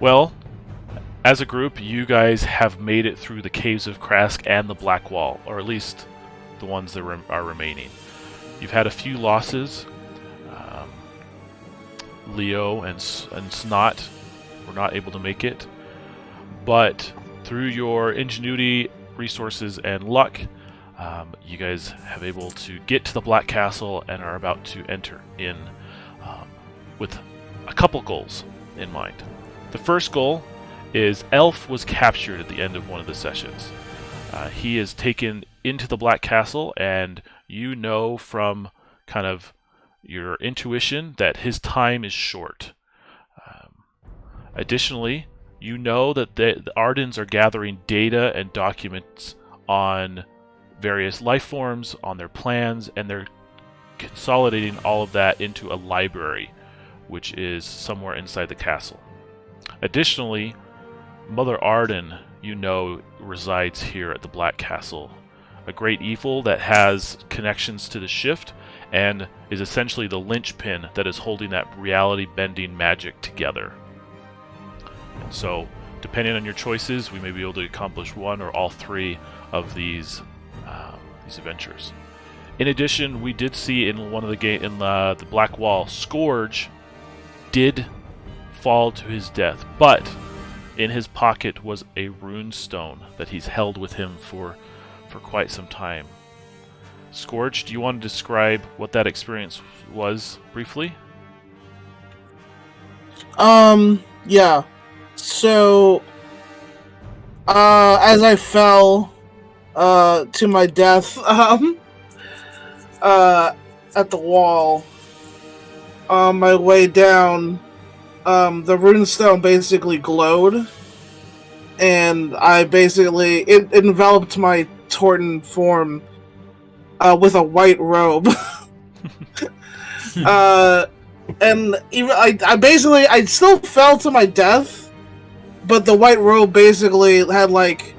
Well, as a group, you guys have made it through the caves of Crask and the Black Wall, or at least the ones that are remaining. You've had a few losses. Leo and Snot were not able to make it, but through your ingenuity, resources, and luck, you guys have able to get to the Black Castle and are about to enter in with a couple goals in mind. The first goal is Elf was captured at the end of one of the sessions. He is taken into the Black Castle, and you know from kind of your intuition that his time is short. Additionally, you know that the Ardens are gathering data and documents on various life forms, on their plans, and they're consolidating all of that into a library, which is somewhere inside the castle. Additionally, Mother Arden, you know, resides here at the Black Castle, a great evil that has connections to the Shift and is essentially the linchpin that is holding that reality-bending magic together. And so, depending on your choices, we may be able to accomplish one or all three of these adventures. In addition, we did see in one of the Black Wall, Scourge did fall to his death, but in his pocket was a rune stone that he's held with him for quite some time. Scourge, do you want to describe what that experience was briefly? Yeah. So, as I fell to my death at the wall, on my way down, the runestone basically glowed, and it enveloped my Torten form with a white robe. And even I still fell to my death, but the white robe basically had like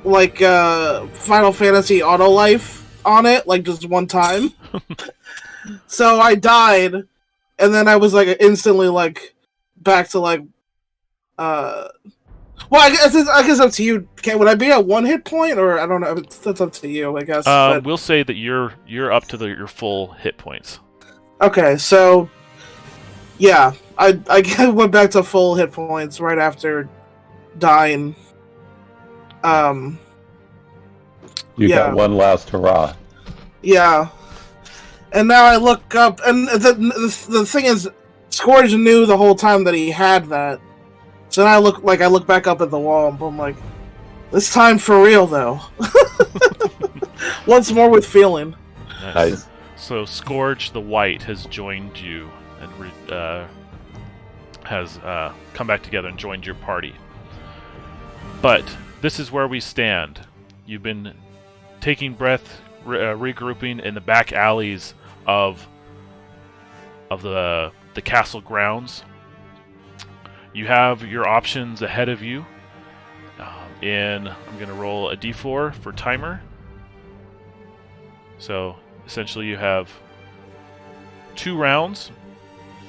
Final Fantasy auto life on it, like just one time. So I died, and then I was like instantly like back to like well, I guess up to you. Okay, would I be at 1 hit point, or I don't know? That's up to you, I guess. We'll say that you're up to your full hit points. Okay, so yeah, I went back to full hit points right after dying. You got one last hurrah. Yeah, and now I look up, and the thing is, Scourge knew the whole time that he had that. So then I look back up at the wall, and I'm like, this time for real though. Once more with feeling. Nice. So Scourge the White has joined you and has come back together and joined your party. But this is where we stand. You've been taking breath, regrouping in the back alleys of the castle grounds. You have your options ahead of you. I'm going to roll a d4 for timer. So essentially you have 2 rounds.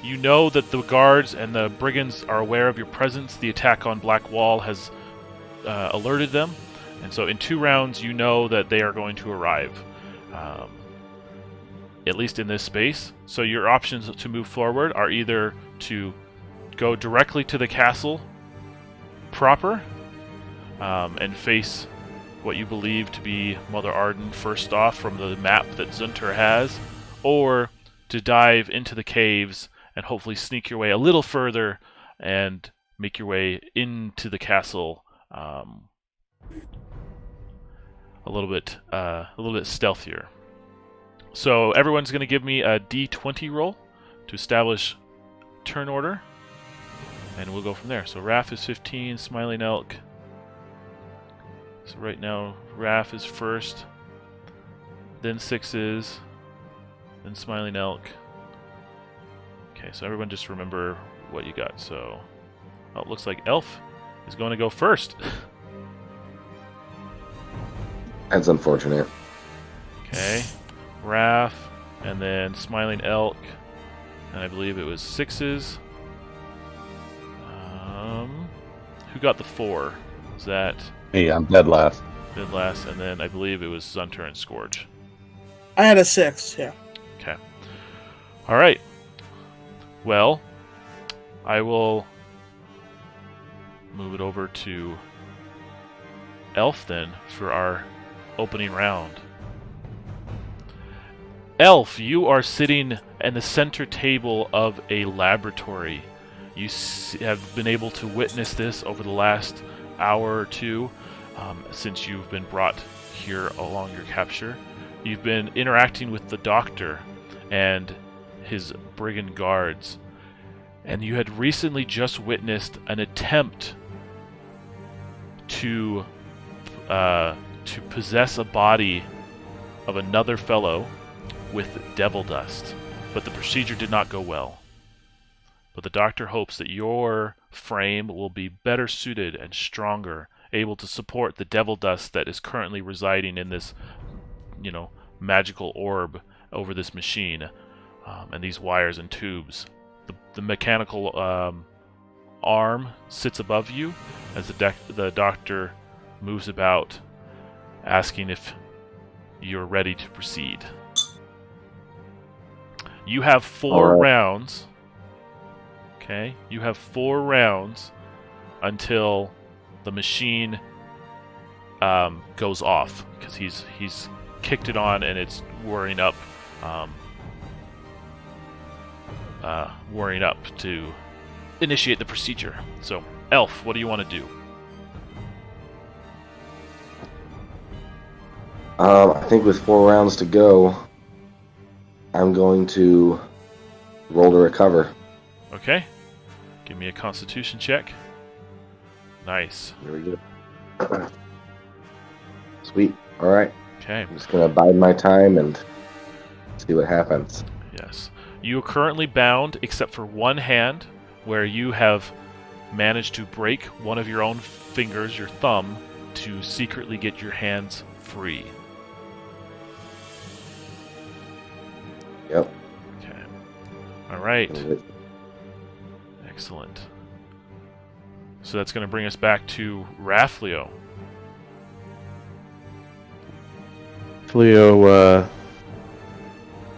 You know that the guards and the brigands are aware of your presence. The attack on Black Wall has alerted them. And so in 2 rounds you know that they are going to arrive. At least in this space. So your options to move forward are either to go directly to the castle proper and face what you believe to be Mother Arden first off from the map that Zunter has, or to dive into the caves and hopefully sneak your way a little further and make your way into the castle a little bit stealthier. So everyone's going to give me a d20 roll to establish turn order. And we'll go from there. So Raph is 15, Smiling Elk. So right now, Raph is first, then Sixes, then Smiling Elk. Okay, so everyone just remember what you got. So, it looks like Elf is going to go first. That's unfortunate. Okay, Raph, and then Smiling Elk, and I believe it was Sixes. Who got the 4? Was that Me, I'm dead last. mid last? And then I believe it was Zunter and Scourge. I had a 6. Yeah. Okay. All right. Well, I will move it over to Elf then for our opening round. Elf, you are sitting in the center table of a laboratory. You have been able to witness this over the last hour or two since you've been brought here along your capture. You've been interacting with the doctor and his brigand guards, and you had recently just witnessed an attempt to possess a body of another fellow with devil dust, but the procedure did not go well. But the doctor hopes that your frame will be better suited and stronger, able to support the devil dust that is currently residing in this, magical orb over this machine, and these wires and tubes. The mechanical arm sits above you as the doctor moves about, asking if you're ready to proceed. You have 4 rounds. Okay, you have 4 rounds until the machine goes off, because he's kicked it on and it's whirring up to initiate the procedure. So, Elf, what do you want to do? I think with 4 rounds to go, I'm going to roll to recover. Okay. Give me a Constitution check. Nice. Here we go. Sweet. All right. Okay. I'm just going to bide my time and see what happens. Yes. You are currently bound except for one hand, where you have managed to break one of your own fingers, your thumb, to secretly get your hands free. Yep. Okay. All right. Excellent. So that's going to bring us back to Raflio. Leo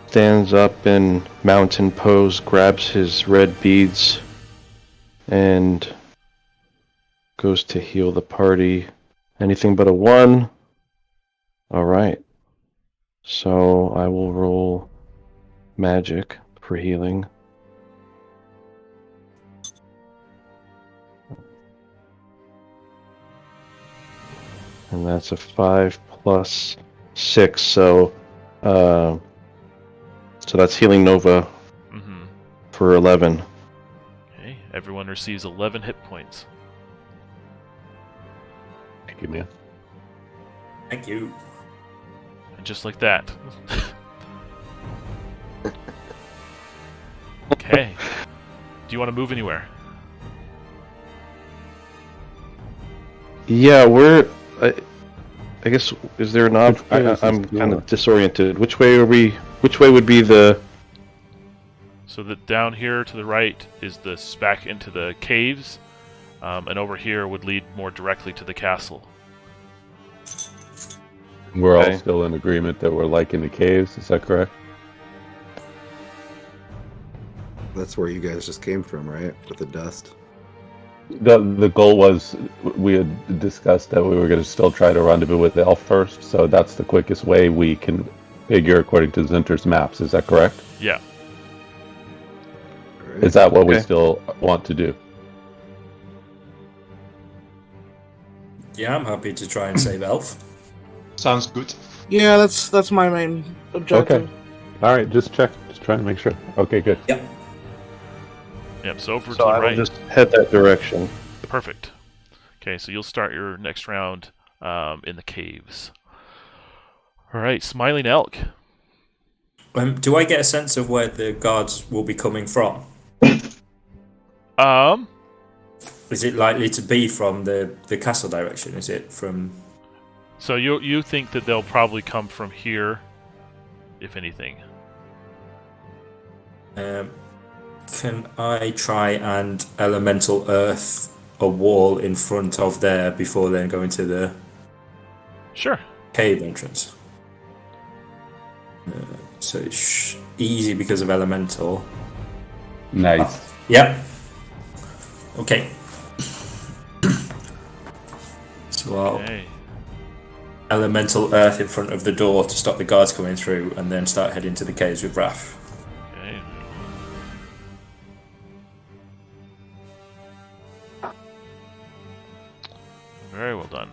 stands up in mountain pose, grabs his red beads, and goes to heal the party. Anything but a 1. Alright. So I will roll magic for healing. And that's a 5 plus 6, so that's Healing Nova for 11. Okay, everyone receives 11 hit points. Thank you, man. Thank you. And just like that. Okay. Do you want to move anywhere? Yeah, I guess, is there an option? I'm kind of disoriented. Which way are we? Which way would be the... So that down here to the right is this back into the caves, and over here would lead more directly to the castle. We're Okay. all still in agreement that we're like in the caves, is that correct? That's where you guys just came from, right? With the dust. The goal was, we had discussed that we were going to still try to rendezvous with the elf first, so that's the quickest way we can figure according to Zinter's maps, is that correct? Yeah. Right. Is that what we Okay. still want to do? Yeah, I'm happy to try and save Elf. Sounds good. Yeah, that's my main objective. Okay. Alright, just trying to make sure. Okay, good. Yep. Yep, so over to So the I will right. just head that direction. Perfect. Okay, so you'll start your next round in the caves. Alright, Smiling Elk. Do I get a sense of where the guards will be coming from? Is it likely to be from the castle direction? Is it from... So you think that they'll probably come from here, if anything. Can I try and elemental earth a wall in front of there before then going to the Sure. cave entrance. So it's easy because of elemental. Nice. Yep. Okay. So I'll Okay. elemental earth in front of the door to stop the guards coming through, and then start heading to the caves with Raph. Okay. Very well done.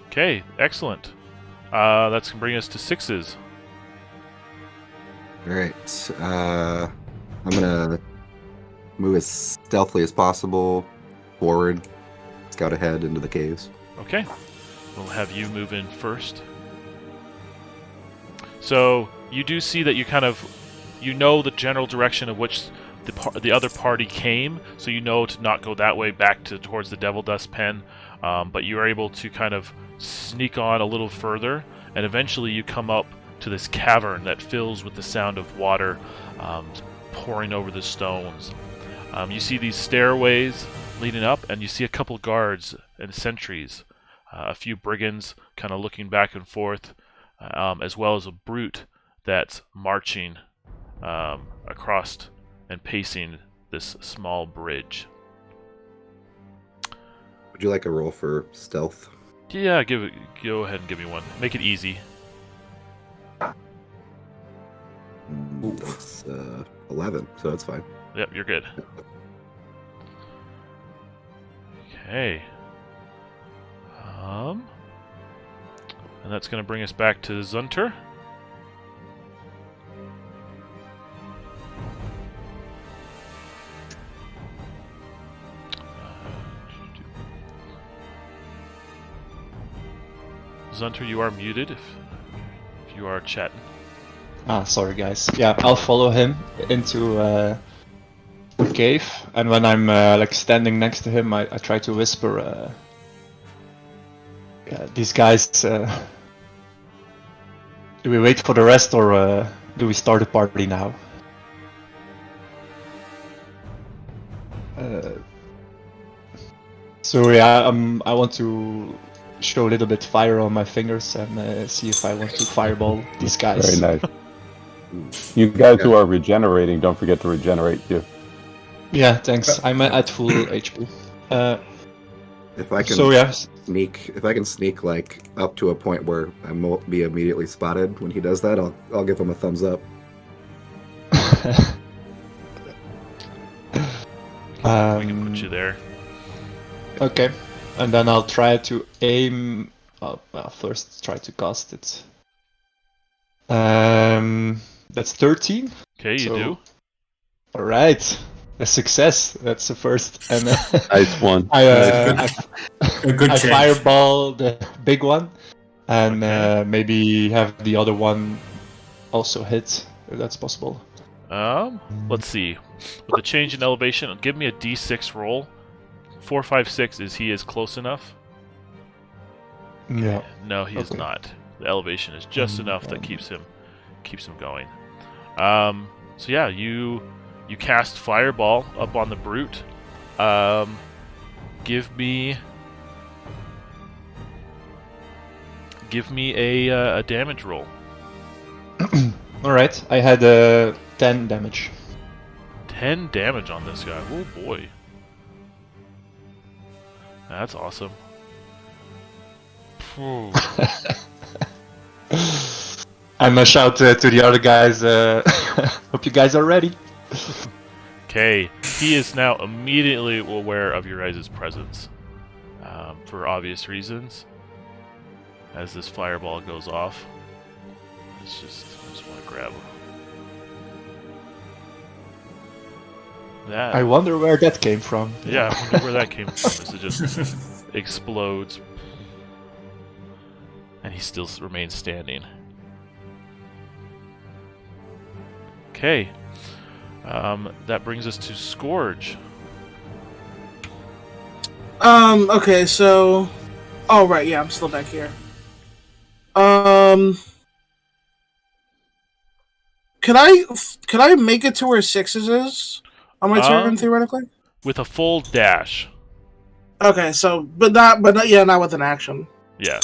Okay, excellent. That's gonna bring us to 6s. Alright. I'm gonna move as stealthily as possible forward, scout ahead into the caves. Okay, we'll have you move in first. So you do see that you know the general direction of which the other party came, so you know to not go that way back towards the Devil Dust Pen, but you are able to kind of sneak on a little further, and eventually you come up to this cavern that fills with the sound of water pouring over the stones. You see these stairways leading up, and you see a couple guards and sentries, a few brigands kind of looking back and forth, as well as a brute that's marching across and pacing this small bridge. Would you like a roll for stealth? Yeah, go ahead and give me one. Make it easy. That's 11, so that's fine. Yep, you're good. Okay. And that's going to bring us back to Zunter. Zunter, you are muted if you are chatting. Ah, sorry guys. Yeah, I'll follow him into the cave, and when I'm like standing next to him, I try to whisper, yeah, these guys, do we wait for the rest, or do we start the party now? So yeah, I want to show a little bit fire on my fingers and see if I want to fireball these guys. Very nice. You guys who are regenerating, don't forget to regenerate too. Yeah, thanks. I'm at full HP. If I can So yeah, if I can sneak like up to a point where I won't be immediately spotted when he does that, I'll give him a thumbs up. We can put you there. Okay, and then I'll try to aim. Well, first try to cast it. That's 13. Okay, you do. All right, a success. That's the first. And Nice one. A good I change. fireball the big one, and Okay. maybe have the other one also hit, if that's possible. Let's see. With the change in elevation, give me a D6 roll. 4, 5, 6. Is he close enough? Yeah. No, he is Okay. not. The elevation is just enough that keeps him going. So yeah, you cast fireball up on the brute. Give me a damage roll. All right, I had 10 damage. 10 damage on this guy. Oh boy. That's awesome. Phew. I'm gonna shout to the other guys, hope you guys are ready. Okay, he is now immediately aware of your guys' presence, for obvious reasons. As this fireball goes off, I just want to grab that. I wonder where that came from. Yeah, I wonder where that came from. As it just explodes, and he still remains standing. Okay, that brings us to Scourge. Okay, so... Oh, right, yeah, I'm still back here. Could I make it to where 6s is? on my turn, theoretically? With a full dash. Okay, so, but not with an action. Yeah.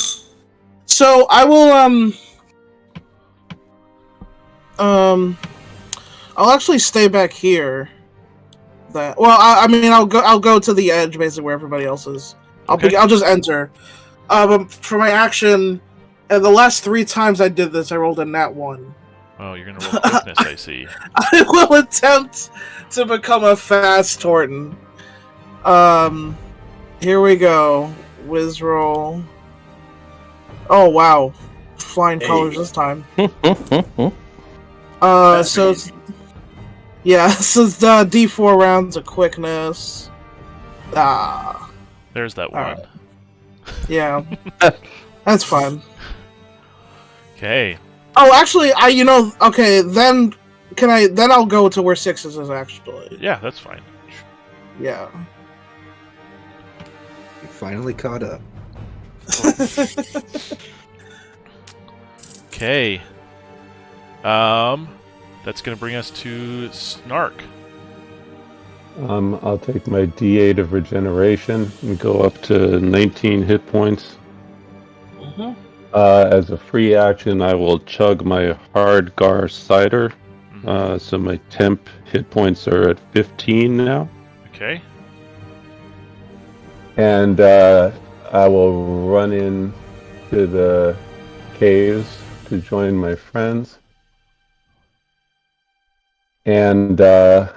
So I will, I'll actually stay back here. I mean, I'll go to the edge, basically, where everybody else is. I'll just enter. For my action, the last 3 times I did this, I rolled a nat 1. Oh, you're gonna roll quickness, I see. I will attempt to become a fast Torton. Here we go. Whiz roll. Oh, wow. Flying colors this time. So it's... Yeah, so it's D4 rounds of quickness. There's that one. Right. Yeah. That's fine. Okay. Oh, actually, okay, then I'll go to where 6s is, actually. Yeah, that's fine. Yeah. You finally caught up. Okay. That's gonna bring us to Snark. I'll take my D8 of regeneration and go up to 19 hit points. Mm-hmm. As a free action, I will chug my hard gar cider. So my temp hit points are at 15 now. Okay. And I will run in to the caves to join my friends. And I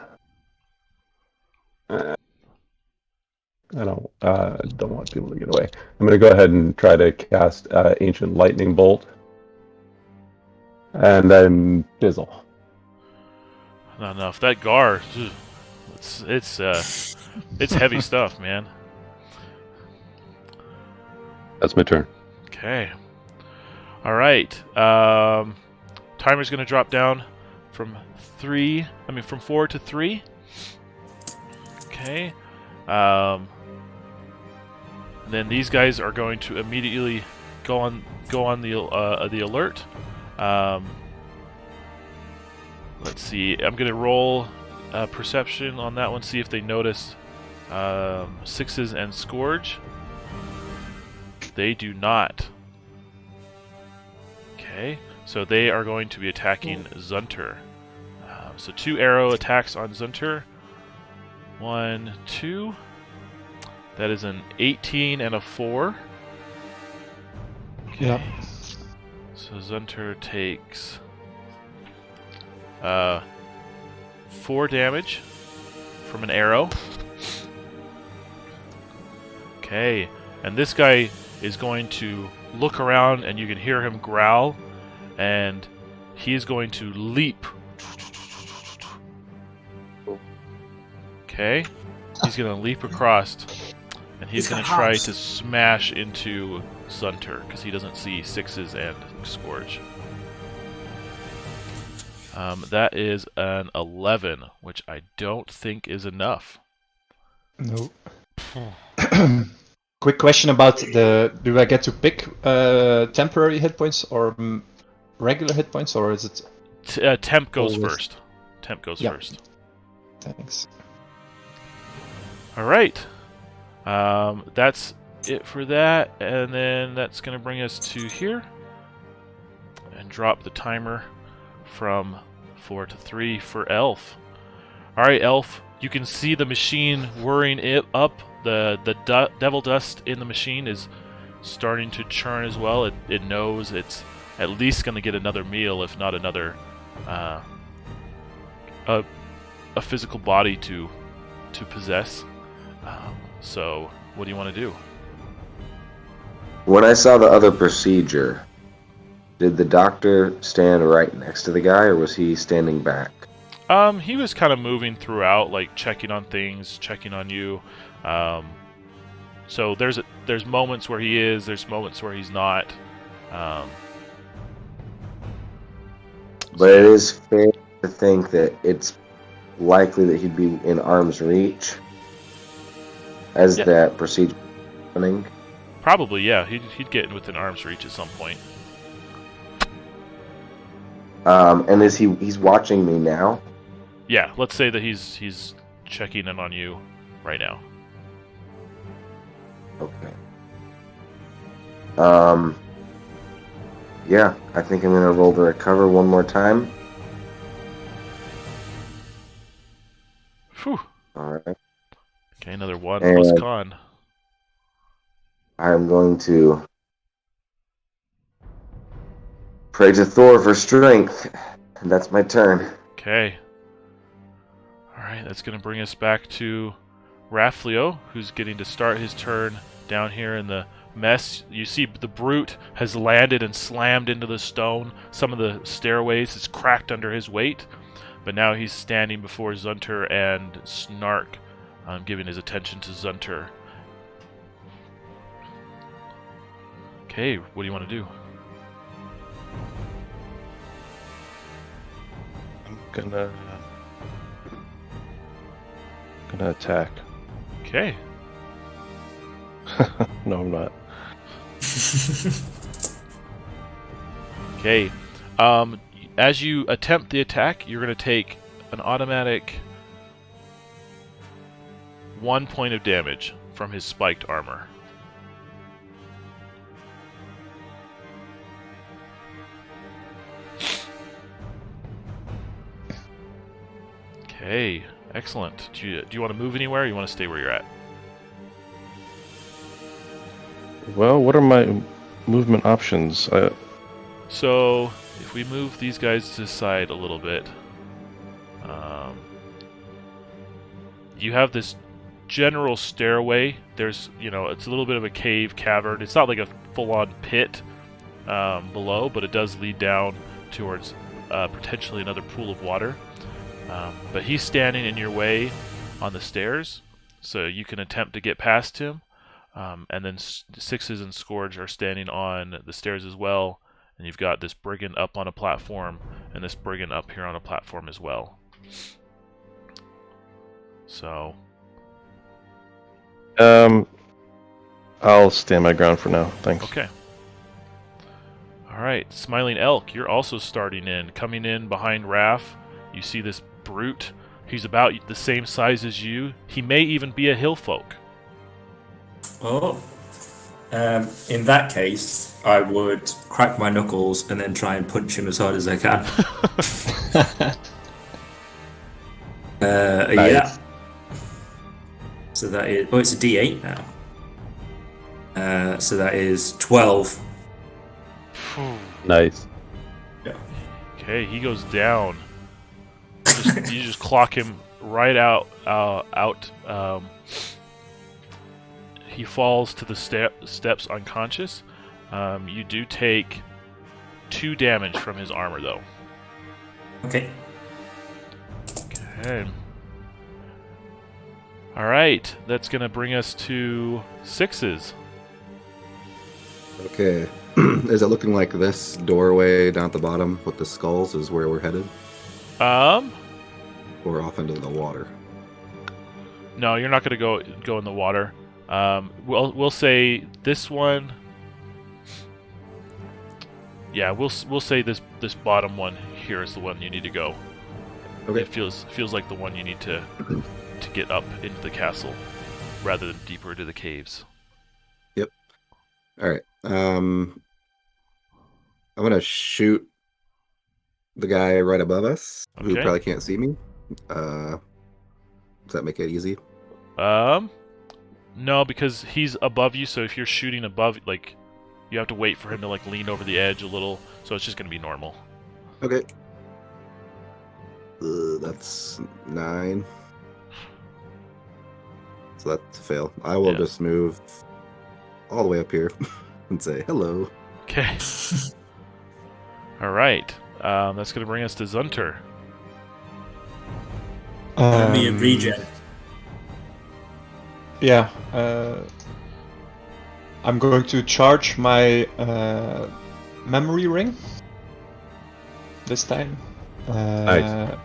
don't want people to get away. I'm going to go ahead and try to cast Ancient Lightning Bolt. And then fizzle. Not enough. That Gar, it's heavy stuff, man. That's my turn. Okay. All right. Timer's going to drop down from 4 to 3. Okay. Then these guys are going to immediately go on the alert. Let's see. I'm going to roll perception on that one, see if they notice 6s and Scourge. They do not. Okay, so they are going to be attacking Zunter. So 2 arrow attacks on Zunter. 1, 2. That is an 18 and a 4. Yeah. So Zunter takes 4 damage from an arrow. Okay, and this guy is going to look around, and you can hear him growl, and he is going to leap. Okay, he's going to leap across, and he's going to try to smash into Zunter, because he doesn't see 6s and Scourge. That is an 11, which I don't think is enough. No. Quick question about do I get to pick temporary hit points or regular hit points, or is it... Temp goes first. Temp goes first. Thanks. Alright. That's it for that, and then that's going to bring us to here. And drop the timer from 4 to 3 for Elf. Alright, Elf, you can see the machine whirring it up. The devil dust in the machine is starting to churn as well. It knows it's at least going to get another meal, if not another a physical body to possess. So, what do you want to do? When I saw the other procedure, did the doctor stand right next to the guy, or was he standing back? He was kind of moving throughout, like checking on things, checking on you. So there's moments where he is, there's moments where he's not. But it is fair to think that it's likely that he'd be in arm's reach as that procedure is happening. Probably, yeah. He'd get within arm's reach at some point. And he's watching me now? Yeah, let's say that he's checking in on you right now. Okay. Yeah, I think I'm gonna roll to recover one more time. Whew. Alright. Okay, another 1 And- plus con. I'm going to pray to Thor for strength. And that's my turn. Okay. Alright, that's going to bring us back to Raflio, who's getting to start his turn down here in the mess. You see the brute has landed and slammed into the stone. Some of the stairways is cracked under his weight. But now he's standing before Zunter and Snark, giving his attention to Zunter. Okay, what do you want to do? I'm gonna attack. Okay. No, I'm not. Okay. As you attempt the attack, you're going to take an automatic 1 point of damage from his spiked armor. Okay, excellent. Do you want to move anywhere, or you want to stay where you're at? Well, what are my movement options? So, if we move these guys to the side a little bit, you have this general stairway. There's, it's a little bit of a cave cavern. It's not like a full-on pit below, but it does lead down towards potentially another pool of water. But he's standing in your way on the stairs, so you can attempt to get past him. And then Sixes and Scourge are standing on the stairs as well. And you've got this brigand up on a platform, and this brigand up here on a platform as well. So... I'll stand my ground for now. Thanks. Okay. Alright, Smiling Elk, you're also starting in. Coming in behind Raph, you see this brute. He's about the same size as you. He may even be a hill folk. Oh. In that case, I would crack my knuckles and then try and punch him as hard as I can. Nice. Yeah. So that is... Oh, it's a D8 now. So that is 12. Nice. Okay, he goes down. You just clock him right out. He falls to the steps unconscious. You do take 2 damage from his armor, though. Okay. Okay. Alright, that's going to bring us to Sixes. Okay. Is it looking like this doorway down at the bottom with the skulls is where we're headed? Or off into the water? No, you're not going to go in the water. We'll say this one. Yeah, we'll say this bottom one here is the one you need to go. Okay. It feels like the one you need to get up into the castle, rather than deeper into the caves. Yep. All right. I'm gonna shoot the guy right above us, who Okay. probably can't see me. Does that make it easy? No, because he's above you. So if you're shooting above, you have to wait for him to lean over the edge a little. So it's just gonna be normal. Okay. That's 9. So that's a fail. I will Yeah. just move all the way up here and say hello. Okay. All right. That's gonna bring us to Zunter. Me and regen. Yeah. I'm going to charge my memory ring this time. Nice.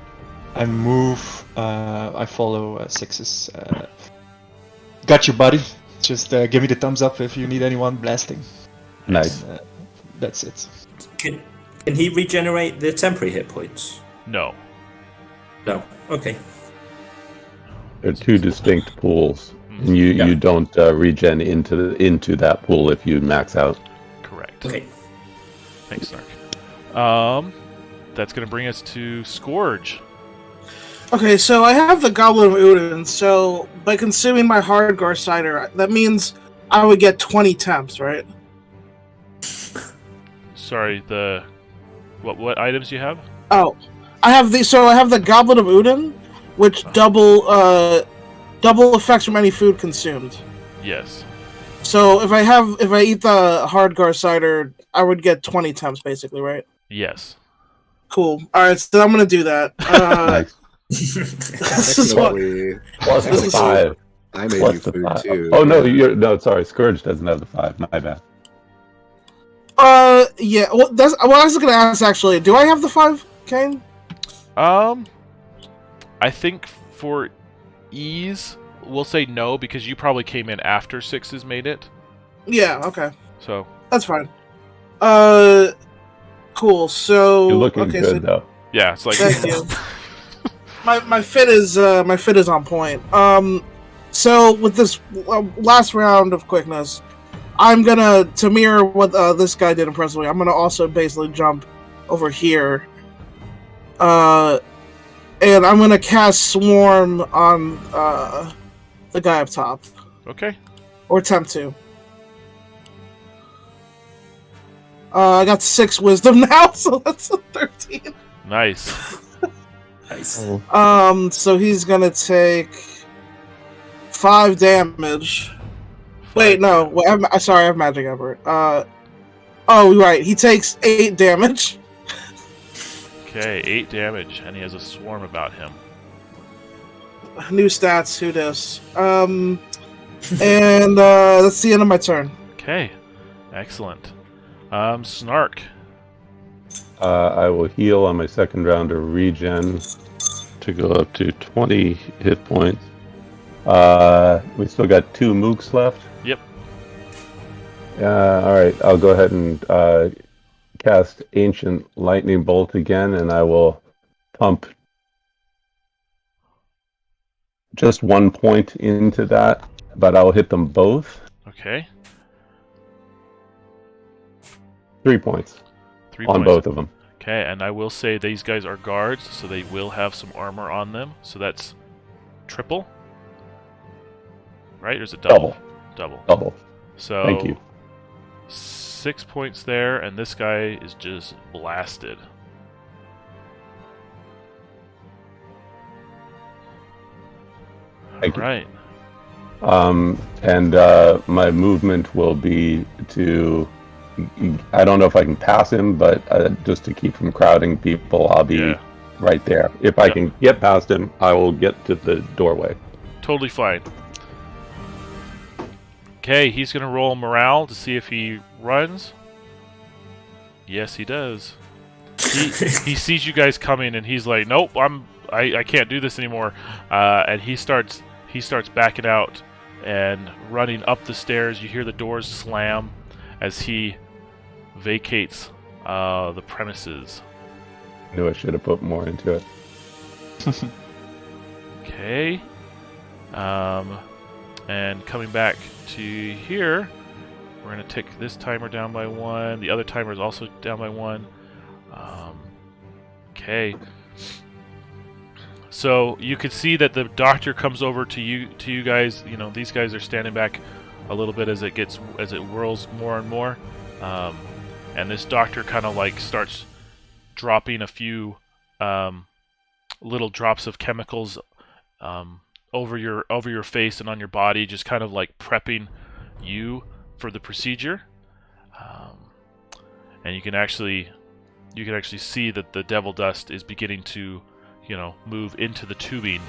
And move. I follow Sixes. Got you, buddy. Just give me the thumbs up if you need anyone blasting. Nice. That's it. Can he regenerate the temporary hit points? No. No. Okay. They're two distinct pools, and you don't regen into that pool if you max out. Correct. Okay. Thanks, Snark. That's going to bring us to Scourge. Okay, so I have the Goblet of Udin, so by consuming my Hardgar cider, that means I would get 20 temps, right? Sorry, what items you have? Oh, I have the Goblet of Udin, which double effects from any food consumed. Yes. So if I eat the Hardgar cider, I would get 20 temps basically, right? Yes. Cool. All right, so I'm gonna do that. Nice. This is what. Plus the 5. I made Plus you the food 5. too. Oh no, sorry. Scourge doesn't have the 5. My bad. Yeah. Well, I was gonna ask actually. Do I have the 5, Kane? I think for ease, we'll say no because you probably came in after 6's made it. Yeah. Okay. So that's fine. Cool. So you're looking good though. Yeah, it's like thank you. My fit is on point. So with this last round of quickness, I'm gonna, to mirror what this guy did impressively, I'm gonna also basically jump over here. And I'm gonna cast Swarm on the guy up top. Okay. Or attempt to. I got 6 wisdom now, so that's a 13. Nice. Nice. So he's gonna take 5 damage. Wait, no. Wait, sorry, I have magic effort. Oh, right. He takes 8 damage. Okay, 8 damage, and he has a swarm about him. New stats, who dis? And that's the end of my turn. Okay, excellent. Snark. I will heal on my second round of regen to go up to 20 hit points. We still got 2 mooks left. Yep. Alright, I'll go ahead and cast Ancient Lightning Bolt again, and I will pump just 1 point into that, but I'll hit them both. Okay. 3 points. 3 on points. both of them. Okay, and I will say these guys are guards, so they will have some armor on them. So that's triple. Right? Or is it double? Double. So thank you. 6 points there, and this guy is just blasted. Thank you. Right. And my movement will be to... I don't know if I can pass him, but just to keep from crowding people, I'll be right there. If I can get past him, I will get to the doorway. Totally fine. Okay, he's going to roll morale to see if he runs. Yes, he does. He sees you guys coming, and he's like, "Nope, I can't do this anymore." And he starts backing out and running up the stairs. You hear the doors slam as he vacates the premises. I knew I should have put more into it. Okay. And coming back to here, we're going to take this timer down by 1. The other timer is also down by 1. Okay. So you can see that the doctor comes over to you guys. You know, these guys are standing back a little bit as it whirls more and more. And this doctor kind of like starts dropping a few little drops of chemicals over your face and on your body, just kind of like prepping you for the procedure. And you can actually see that the devil dust is beginning to, move into the tubing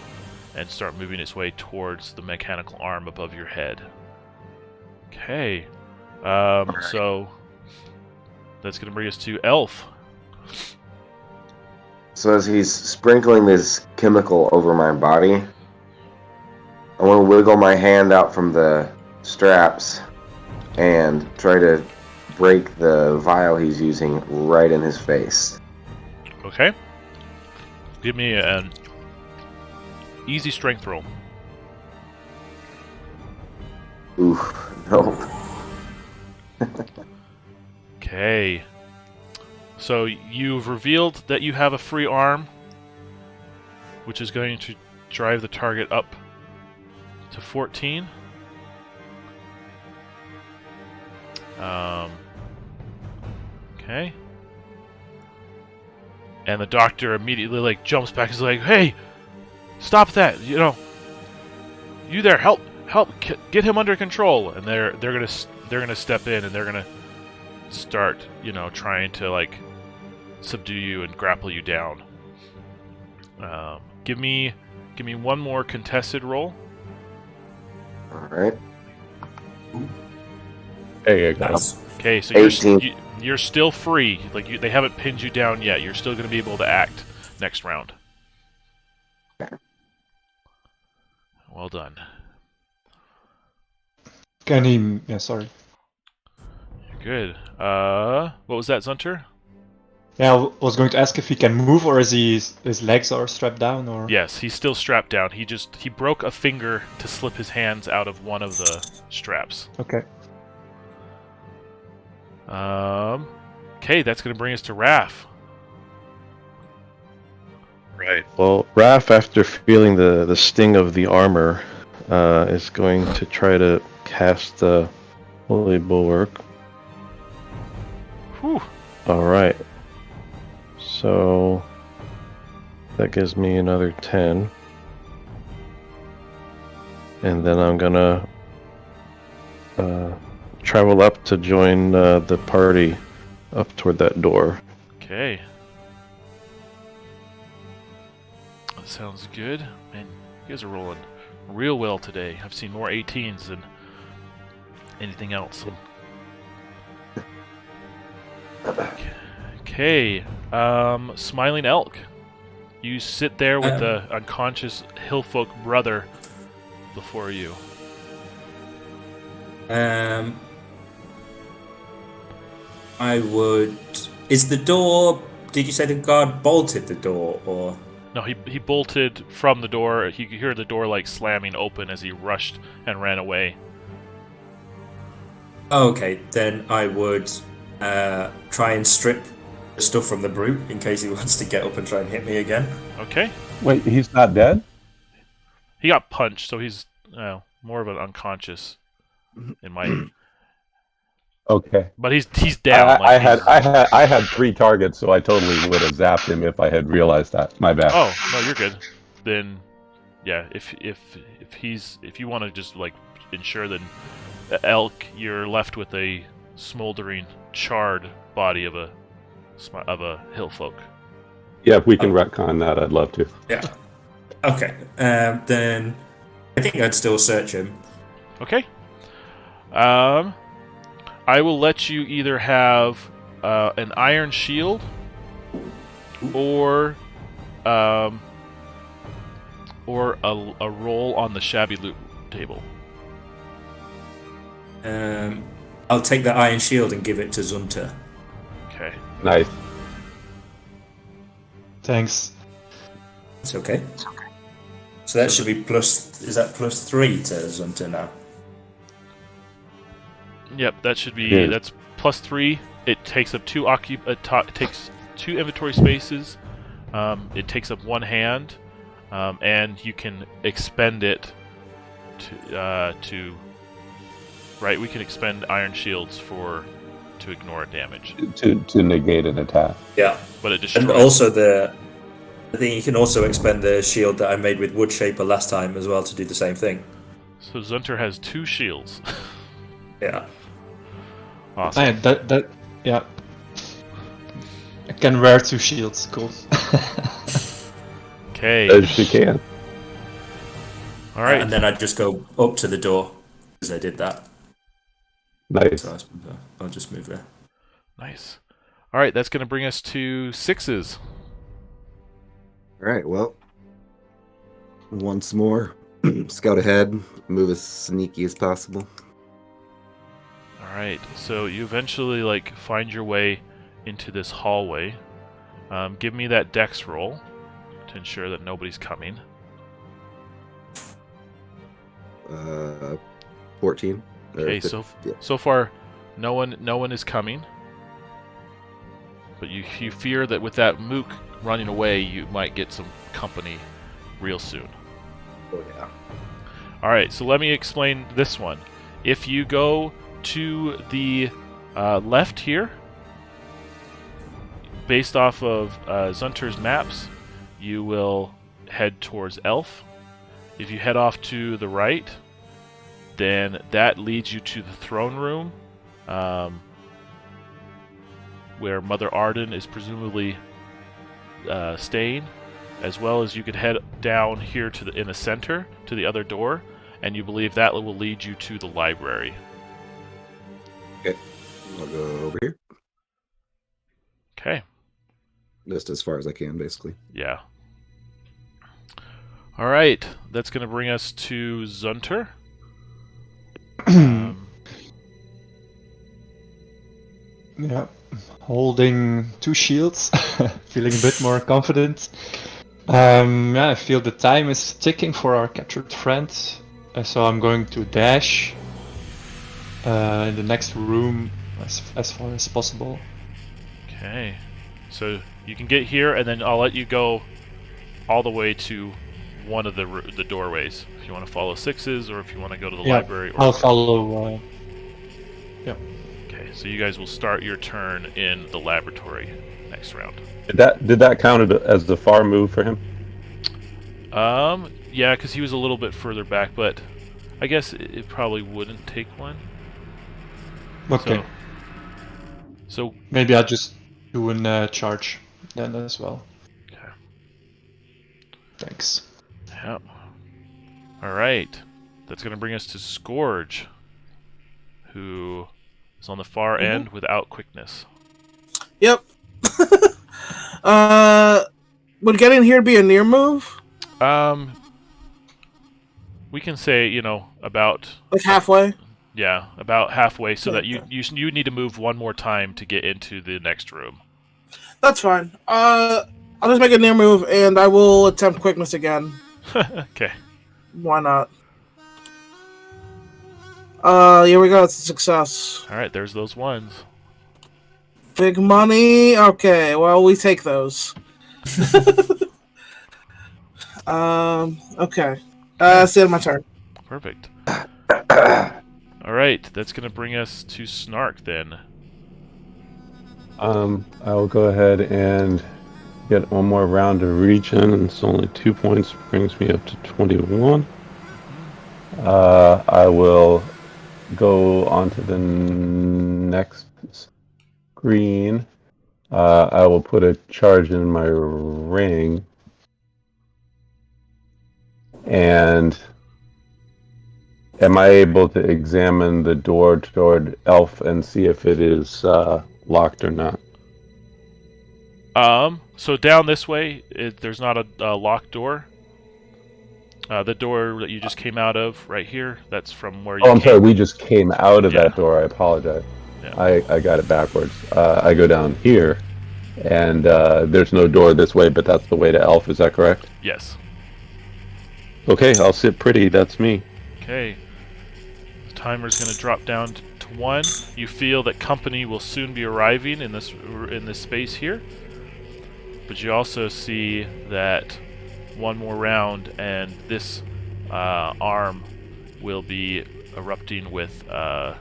and start moving its way towards the mechanical arm above your head. Okay. So that's going to bring us to Elf. So as he's sprinkling this chemical over my body, I want to wiggle my hand out from the straps and try to break the vial he's using right in his face. Okay. Give me an easy strength roll. Oof, no. Okay. So you've revealed that you have a free arm, which is going to drive the target up to 14. Okay. And the doctor immediately like jumps back and is like, "Hey, stop that! You know, you there, help, get him under control." And they're gonna step in and they're gonna start, trying to like subdue you and grapple you down. Give me one more contested roll. All right. There you go. Nice. Okay, so 18. you're still free. Like they haven't pinned you down yet. You're still going to be able to act next round. Well done. Can he? Yeah, sorry. Good. What was that, Zunter? Yeah, I was going to ask if he can move, or is his legs are strapped down, or? Yes, he's still strapped down. He broke a finger to slip his hands out of one of the straps. Okay. Okay, that's going to bring us to Raph. Right. Well, Raph, after feeling the sting of the armor, is going to try to cast the Holy Bulwark. Whew. All right. So that gives me another 10. And then I'm gonna travel up to join the party up toward that door. Okay. That sounds good. Man, you guys are rolling real well today. I've seen more 18s than anything else. Okay. Smiling Elk. You sit there with the unconscious Hillfolk brother before you. I would. Is the door? Did you say the guard bolted the door, or? No, he bolted from the door. He could hear the door like slamming open as he rushed and ran away. Okay, then I would try and strip the stuff from the brute in case he wants to get up and try and hit me again. Okay. Wait, he's not dead? He got punched, so he's more of an unconscious in my. Okay. But he's down. I had 3 targets, so I totally would have zapped him if I had realized that. My bad. Oh no, you're good. Then, yeah, if you want to just like ensure that Elk, you're left with a smoldering, charred body of a hillfolk. Yeah, if we can retcon that, I'd love to. Yeah. Okay. Then I think I'd still search him. Okay. I will let you either have an iron shield or a roll on the shabby loot table. I'll take the iron shield and give it to Zunter. Okay. Nice. Thanks. It's okay. So that should be plus. Is that +3 to Zunter now? Yep, that should be. Yeah. That's +3. It takes up 2 it takes 2 inventory spaces. It takes up 1 hand, and you can expend it to. Right, we can expend iron shields to ignore damage. To negate an attack. Yeah. But it destroys. And also I think you can also expend the shield that I made with Wood Shaper last time as well to do the same thing. So Zunter has 2 shields. Yeah. Awesome. Yeah. I can wear 2 shields. Cool. Okay. As you can. All right. And then I'd just go up to the door because I did that. Nice. So I'll just move there. Nice. All right, that's going to bring us to 6s. Alright, well. Once more. Scout ahead. Move as sneaky as possible. All right, so you eventually find your way into this hallway. Give me that dex roll to ensure that nobody's coming. 14. Okay, so far, no one is coming. But you fear that with that mook running away, you might get some company real soon. Oh yeah. All right, so let me explain this one. If you go to the left here, based off of Zunter's maps, you will head towards Elf. If you head off to the right, then that leads you to the throne room, where Mother Arden is presumably staying, as well as you could head down here to in the center to the other door, and you believe that will lead you to the library. Okay, I'll go over here. Okay. Just as far as I can, basically. Yeah. All right, that's going to bring us to Zunter. Yeah, holding 2 shields, feeling a bit more confident. Yeah, I feel the time is ticking for our captured friend, so I'm going to dash in the next room as far as possible. Okay, so you can get here, and then I'll let you go all the way to one of the doorways. If you want to follow 6s, or if you want to go to the library. Or I'll follow. Yeah. Okay, so you guys will start your turn in the laboratory next round. Did that count as the far move for him? Yeah, because he was a little bit further back, but I guess it probably wouldn't take one. Okay. So maybe I'll just do a charge then as well. Okay. Thanks. Yeah. All right. That's going to bring us to Scourge, who is on the far end without quickness. Yep. Would getting here be a near move? We can say, about like halfway. Yeah, about halfway, so that you need to move one more time to get into the next room. That's fine. I'll just make a near move, and I will attempt quickness again. Okay. Why not? Here we go. It's a success. All right, there's those ones. Big money. Okay, well, we take those. Okay. That's the end of my turn. Perfect. All right, that's going to bring us to Snark then. I will go ahead and get one more round of regen. It's only 2 points, brings me up to 21. I will go on to the next screen. I will put a charge in my ring. And am I able to examine the door toward Elf and see if it is locked or not? So down this way, there's not a locked door. The door that you just came out of, right here, that's from where you I'm sorry, we just came out of that door. I apologize. Yeah. I got it backwards. I go down here, and there's no door this way, but that's the way to Elf, is that correct? Yes. Okay, I'll sit pretty, that's me. Okay. The timer's going to drop down to 1. You feel that company will soon be arriving in this space here. But you also see that one more round and this arm will be erupting with a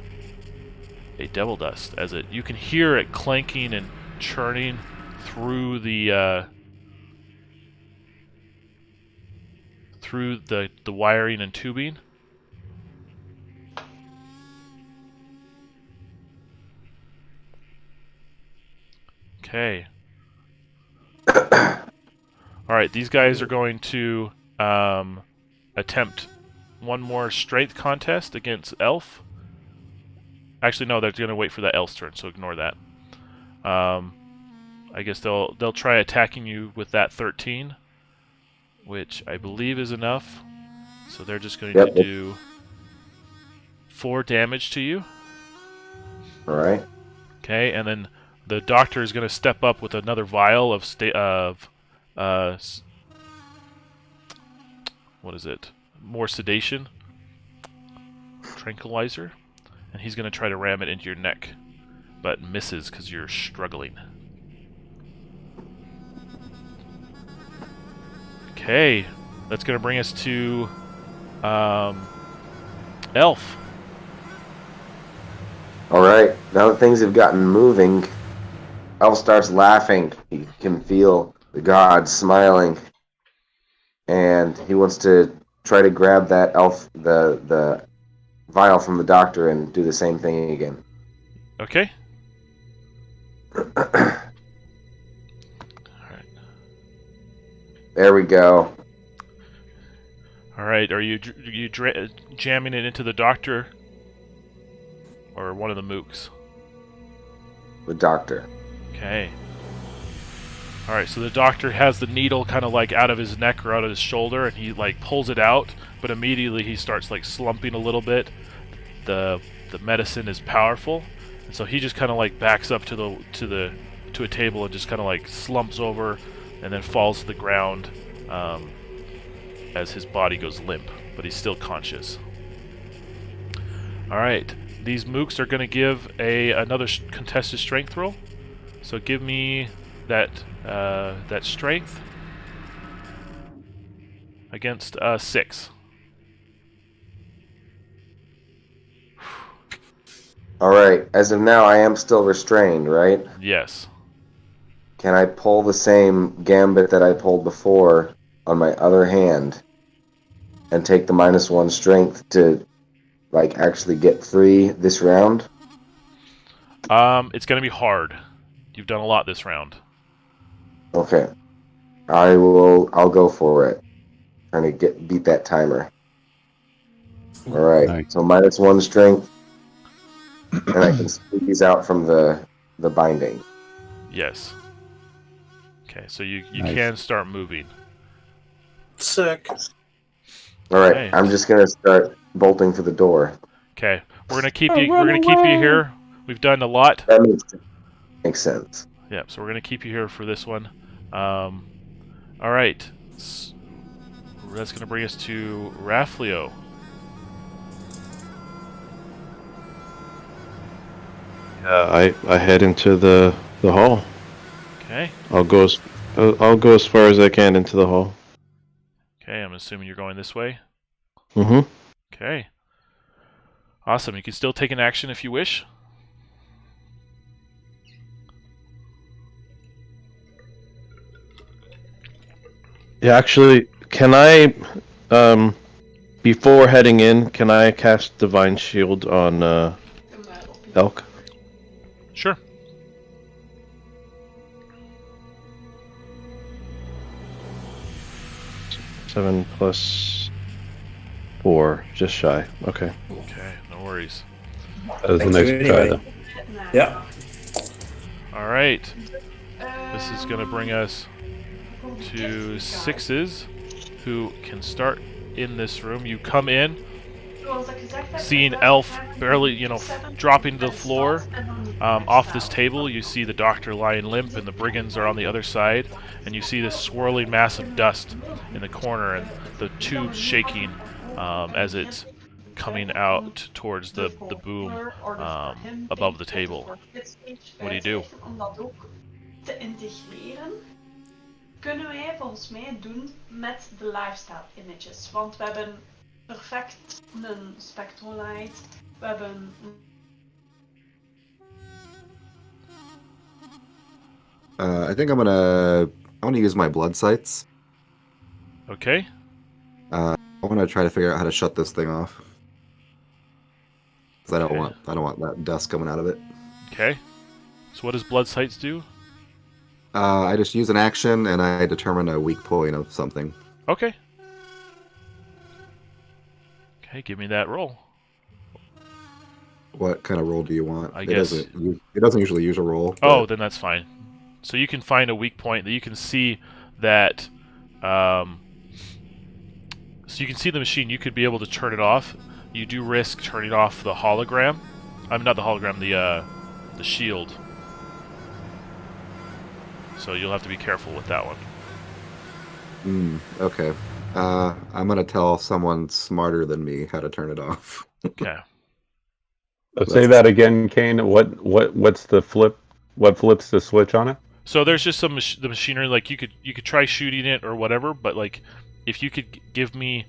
devil dust, as you can hear it clanking and churning through the wiring and tubing. Okay. Alright, these guys are going to attempt one more strength contest against Elf. Actually, no, they're going to wait for that Elf's turn, so ignore that. I guess they'll try attacking you with that 13, which I believe is enough. So they're just going to do 4 damage to you. Alright. Okay, and then the doctor is going to step up with another vial of what is it? More sedation. tranquilizer, and he's going to try to ram it into your neck, but misses because you're struggling. Okay, that's going to bring us to Elf. Alright, now that things have gotten moving, Elf starts laughing. He can feel the gods smiling. And he wants to try to grab that the vial from the doctor and do the same thing again. Okay. There we go. All right. Are you jamming it into the doctor, or one of the mooks? The doctor. Okay. All right. So the doctor has the needle kind of like out of his neck or out of his shoulder, and he like pulls it out, but immediately he starts like slumping a little bit. The medicine is powerful, and so he just kind of like backs up to a table and just kind of like slumps over, and then falls to the ground as his body goes limp, but he's still conscious. All right, these mooks are going to give another contested strength roll. So give me that strength against 6. Alright, as of now, I am still restrained, right? Yes. Can I pull the same gambit that I pulled before on my other hand and take the -1 strength to, like, actually get free this round? It's going to be hard. You've done a lot this round. Okay. I'll go for it. Trying to beat that timer. Alright, Nice. so -1 strength. And I can squeeze out from the binding. Yes. Okay, so you Nice. can start moving. Sick. Alright, Okay. I'm just gonna start bolting for the door. Okay, we're gonna keep you. We're gonna keep you here. We've done a lot. That makes sense. Yeah, so we're gonna keep you here for this one. All right. That's gonna bring us to Raflio. I head into the hall. Okay. I'll go as far as I can into the hall. Okay, I'm assuming you're going this way. Mm-hmm. Okay. Awesome. You can still take an action if you wish. Yeah, actually, can I, before heading in, can I cast Divine Shield on Elk? Sure. Seven plus 4, just shy. Okay. Okay, no worries. That was a Thank nice you try, anyway. though. Yeah. All right. This is gonna bring us to 6s, who can start in this room. You come in, seeing Elf barely, dropping to the floor. Off this table, you see the doctor lying limp, and the brigands are on the other side, and you see this swirling mass of dust in the corner, and the tube shaking as it's coming out towards the boom above the table. What do you do? Te integreren, kunnen wij volgens mij doen met de lifestyle images. Want we hebben perfect een spectrolight, we hebben I think I want to use my blood sights. Okay. I want to try to figure out how to shut this thing off. 'Cause I don't want that dust coming out of it. Okay. So what does blood sights do? I just use an action and I determine a weak point of something. Okay. Okay, give me that roll. What kind of roll do you want? I guess- it doesn't usually use a roll. Oh, but- then that's fine. So you can find a weak point that you can see that. So you can see the machine. You could be able to turn it off. You do risk turning off the hologram. Not the hologram. The shield. So you'll have to be careful with that one. Okay. I'm gonna tell someone smarter than me how to turn it off. Okay. Say that again, Kane. What's the flip? What flips the switch on it? So there's just some the machinery. Like you could try shooting it or whatever, but like if you could give me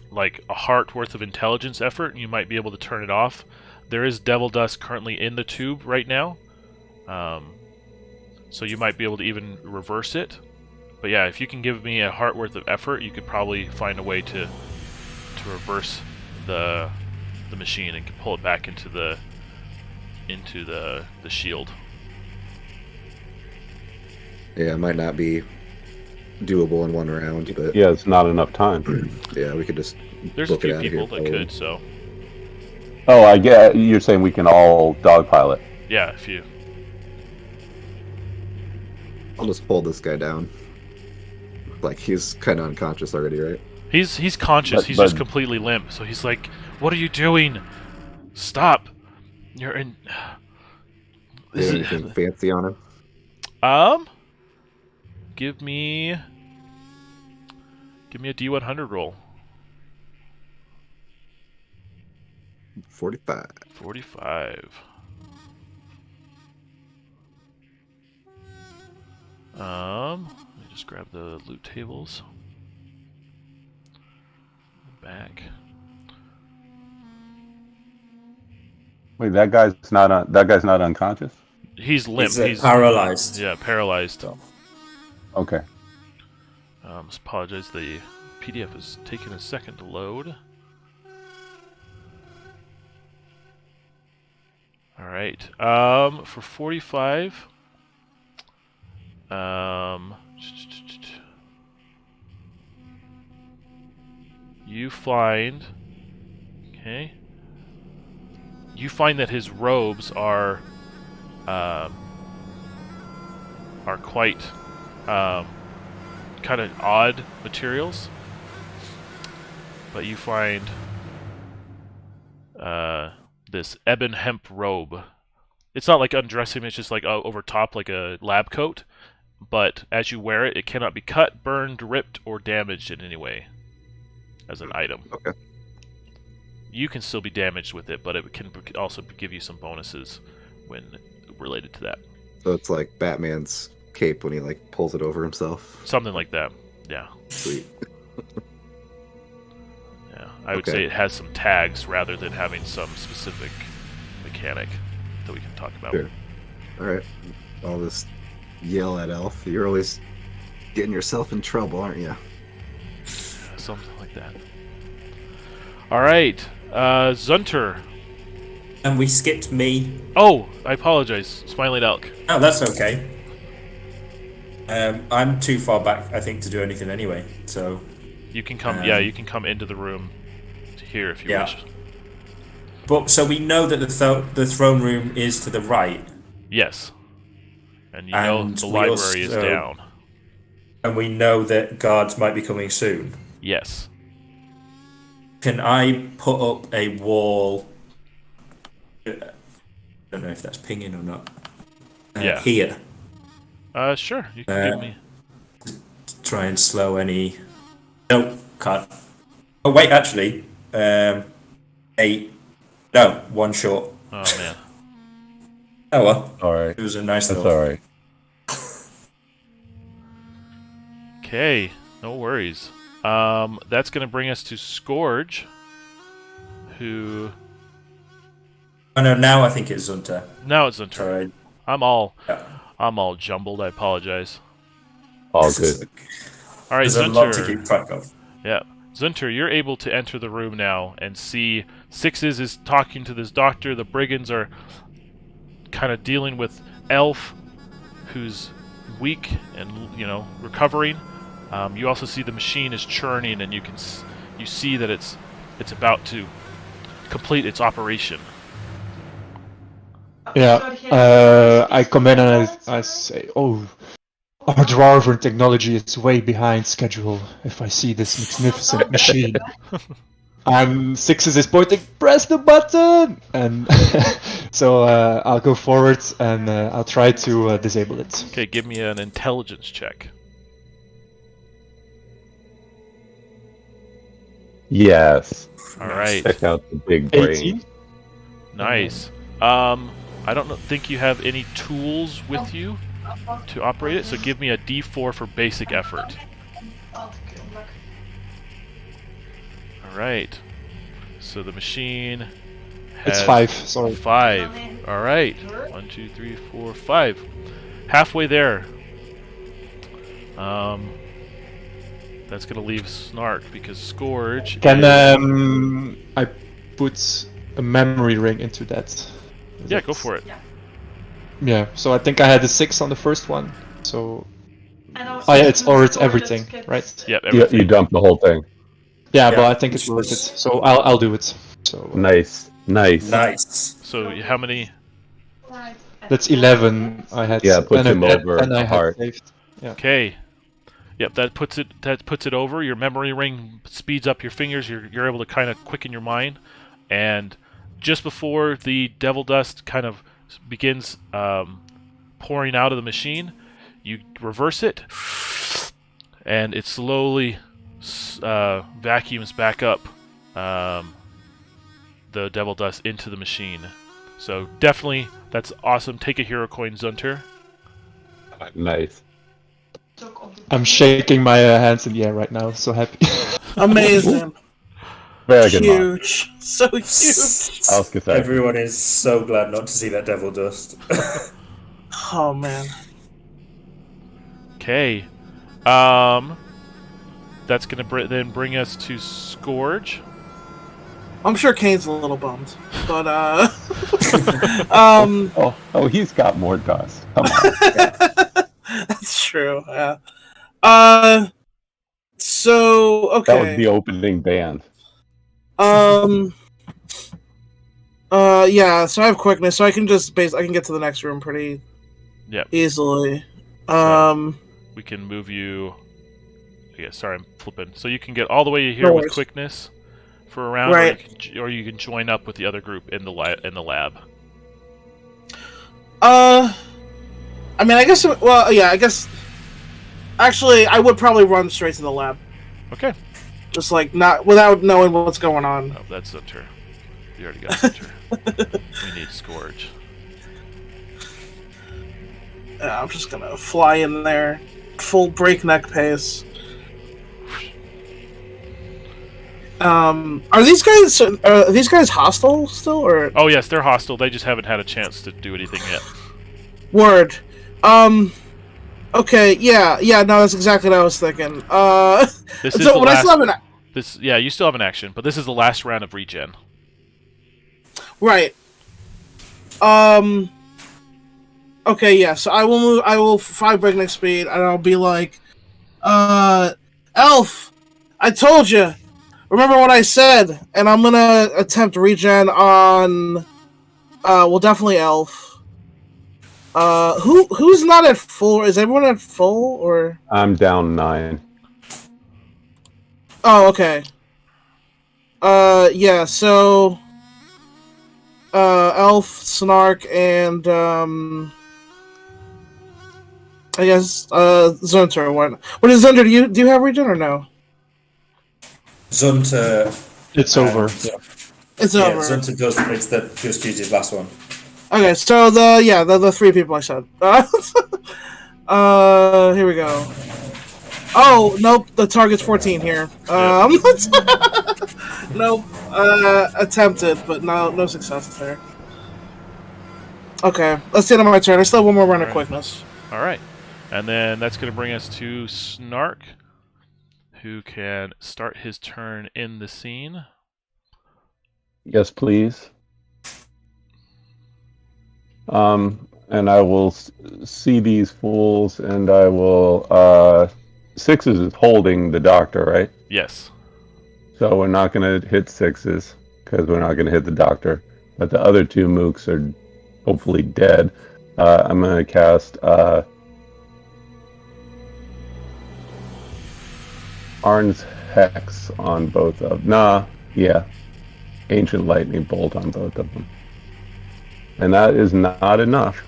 like a heart worth of intelligence effort, you might be able to turn it off. There is devil dust currently in the tube right now, so you might be able to even reverse it. But yeah, if you can give me a heart worth of effort, you could probably find a way to reverse the machine and pull it back into the shield. Yeah, it might not be doable in one round, but Yeah, it's not enough time. yeah, we could just. There's a book it few out of people here, that probably. could, so Oh, I get. You're saying we can all dogpile it. yeah, if you. I'll just pull this guy down. Like he's kind of unconscious already, right? He's conscious. He's just completely limp. So he's like, "What are you doing? Stop! You're in." Is anything fancy on him? Give me a D100 roll. 45. 45. Let me just grab the loot tables. Back. Wait, that guy's not unconscious. He's limp. He's paralyzed. Yeah, paralyzed. Okay. Apologize. The PDF is taking a second to load. All right. For 45. You find. Okay. You find that his robes are quite kind of odd materials, but you find this ebon hemp robe. It's not like undressing; it's just like over top, like a lab coat. But as you wear it, it cannot be cut, burned, ripped, or damaged in any way as an item. Okay. You can still be damaged with it, but it can also give you some bonuses when related to that. So it's like Batman's cape when he like pulls it over himself. Something like that. Yeah. Sweet. Yeah. I would say it has some tags rather than having some specific mechanic that we can talk about. Sure. All right. I'll just yell at Elf. You're always getting yourself in trouble, aren't you? Something like that. All right. Zunter. And we skipped me. Oh, I apologize. Smiling Elk. Oh, that's okay. I'm too far back, I think, to do anything anyway. So you can come. You can come into the room here if you wish. But so we know that the throne room is to the right. Yes. And you know the library is down. And we know that guards might be coming soon. Yes. Can I put up a wall? I don't know if that's pinging or not. Here. Sure. You can give me. To try and slow any. Nope, can't. Oh wait, actually, 8. No, 1 short. Oh man. Oh well. All right. It was a nice. That's little... all right. Okay, no worries. That's going to bring us to Scourge, who... Oh no, now I think it's Zunter. Now it's Zunter. Sorry. I'm all jumbled, I apologize. All good. Alright, There's a lot to keep track of. Yeah. Zunter, you're able to enter the room now and see Sixes is talking to this doctor. The brigands are kind of dealing with Elf, who's weak and, recovering. You also see the machine is churning, and you see that it's about to complete its operation. Yeah, I come in and I say, "Oh, our dwarven technology is way behind schedule. If I see this magnificent machine." And Sixes is pointing, "Press the button!" And so I'll go forward and I'll try to disable it. Okay, give me an intelligence check. Yes. All right. Check out the big brain. 18? Nice. I don't think you have any tools with you to operate it, so give me a D4 for basic effort. Alright. So the machine has... It's 5, sorry. 5. Alright. 1, 2, 3, 4, 5. Halfway there. That's gonna leave Snark because Scourge. Can I put a memory ring into that? Yeah, go for it. Yeah. So I think I had a 6 on the first one. So And yeah, it's everything, right? Yep, You, everything. you dump the whole thing. Yeah, Yeah, but I think it's which worth it. was- So I'll do it. So Nice. Nice. So how many? that's 11 I had. Yeah, it puts and him I- over and I a had heart. saved. Yeah. Okay. Yep, that puts it over. Your memory ring speeds up your fingers. You're able to kind of quicken your mind, and just before the devil dust kind of begins pouring out of the machine, you reverse it, and it slowly vacuums back up the devil dust into the machine. So definitely, that's awesome. Take a hero coin, Zunter. Nice. I'm shaking my hands in the air right now. So happy. Amazing. Very good mod. Huge. So huge. Ausgethankt. Everyone is so glad not to see that devil dust. Oh man. Okay. That's gonna then bring us to Scourge. I'm sure Kane's a little bummed, but Oh, he's got more dust. Come on. that's true. Yeah. So That was okay. the opening band. Yeah. So I have quickness, so I can just I can get to the next room pretty Yep. easily. We can move you. Yeah, sorry, I'm flipping. So you can get all the way here No with worries. quickness for a round, Right. or you can join up with the other group in the lab. I mean, I guess. Well, yeah, I guess. Actually, I would probably run straight to the lab, Okay. just like not without knowing what's going on. Oh, that's Zunter. You already got Zunter. We need Scourge. Yeah, I'm just gonna fly in there, full breakneck pace. Are these guys hostile still, or Oh yes, they're hostile. They just haven't had a chance to do anything yet. word? Okay, yeah, no, that's exactly what I was thinking. This is so the when last. I still have an You still have an action, but this is the last round of regen. right. Okay, yeah, so I will move. I will 5 breakneck speed, and I'll be like, Elf, I told you. Remember what I said, and I'm gonna attempt regen on, well, definitely Elf. Who's not at full? Is everyone at full, or? I'm down 9. Oh, okay. Yeah, so, Elf, Snark, and, I guess, Zunter. What is Zunter? Do you have regen or no? Zunter. It's over. Yeah. It's Yeah, over. Zunter does. It's the just use his last one. Okay, so the 3 people I said. Here we go. Oh nope, the target's 14 here. Nope. Attempted, but no success there. Okay, that's the end of my turn. I still have one more run of quickness. All right, and then that's going to bring us to Snark, who can start his turn in the scene. Yes, please. And I will see these fools, and I will. 6s is holding the doctor, right? Yes. So we're not going to hit 6s because we're not going to hit the doctor. But the other 2 mooks are hopefully dead. I'm going to cast Arn's Hex on both of them. Ancient Lightning Bolt on both of them. And that is not enough.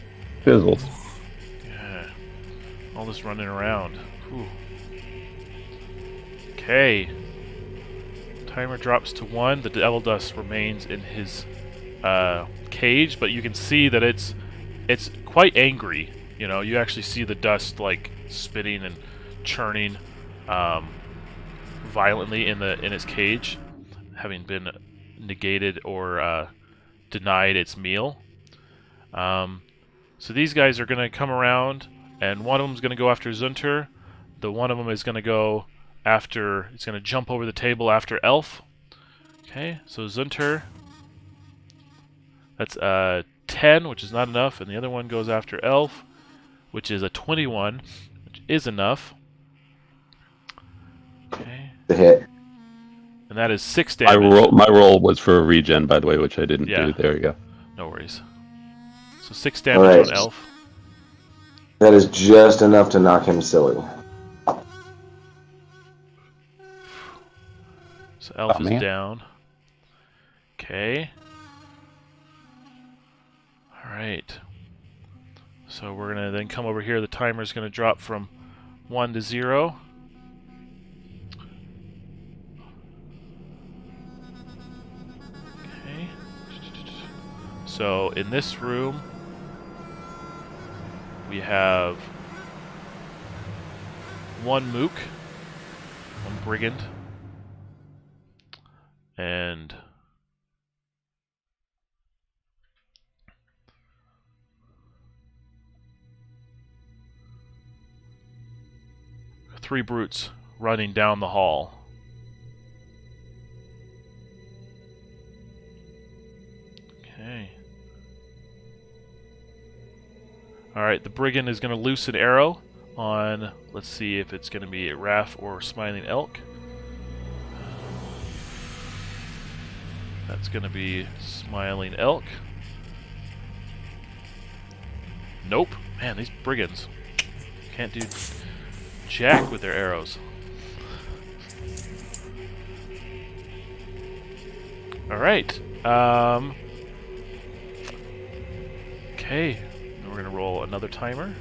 Fizzles. Yeah. All this running around. Whew. Okay. Timer drops to 1. The devil dust remains in his cage, but you can see that it's quite angry. You know, you actually see the dust like spitting and churning violently in its cage, having been negated or denied its meal. So these guys are going to come around, and one of them is going to go after Zunter. The one of them is going to go after. It's going to jump over the table after Elf. Okay, so Zunter. That's 10, which is not enough, and the other one goes after Elf, which is a 21, which is enough. Okay. The hit. And that is 6 damage. My roll was for a regen, by the way, which I didn't do. There you go. No worries. So 6 damage on Elf. That is just enough to knock him silly. So Elf is down. Okay. Alright. So we're going to then come over here. The timer is going to drop from 1 to 0. Okay. So in this room, we have one mook, one brigand, and 3 brutes running down the hall. Okay. Alright, the brigand is going to loose an arrow on, let's see if it's going to be a Raph or Smiling Elk. That's going to be Smiling Elk. Nope. Man, these brigands can't do jack with their arrows. Alright. Okay. Then we're going to roll another timer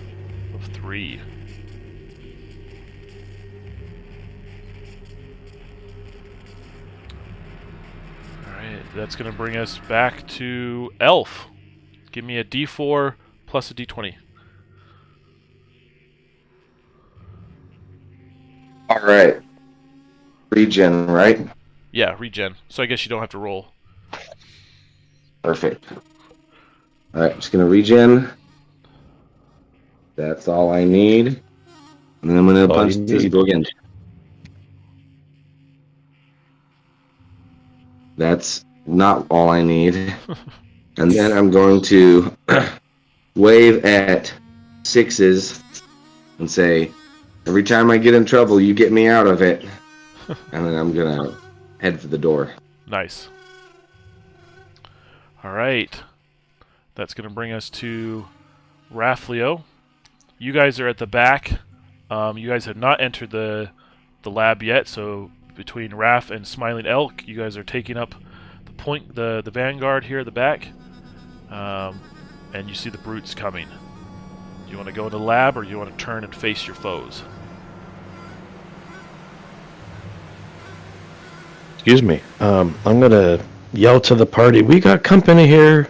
of 3. Alright, that's going to bring us back to Elf. Give me a D4 plus a D20. Alright. Regen, right? Yeah, regen. So I guess you don't have to roll. Perfect. Alright, I'm just going to regen. That's all I need. And then I'm going to punch this brigand. That's not all I need. And then I'm going to wave at 6s and say, every time I get in trouble, you get me out of it. And then I'm going to head for the door. Nice. Alright. That's going to bring us to Raflio. You guys are at the back. You guys have not entered the lab yet, so between Raph and Smiling Elk, you guys are taking up the vanguard here at the back. And you see the brutes coming. Do you want to go into the lab, or do you want to turn and face your foes? Excuse me. I'm gonna yell to the party, "We got company here!"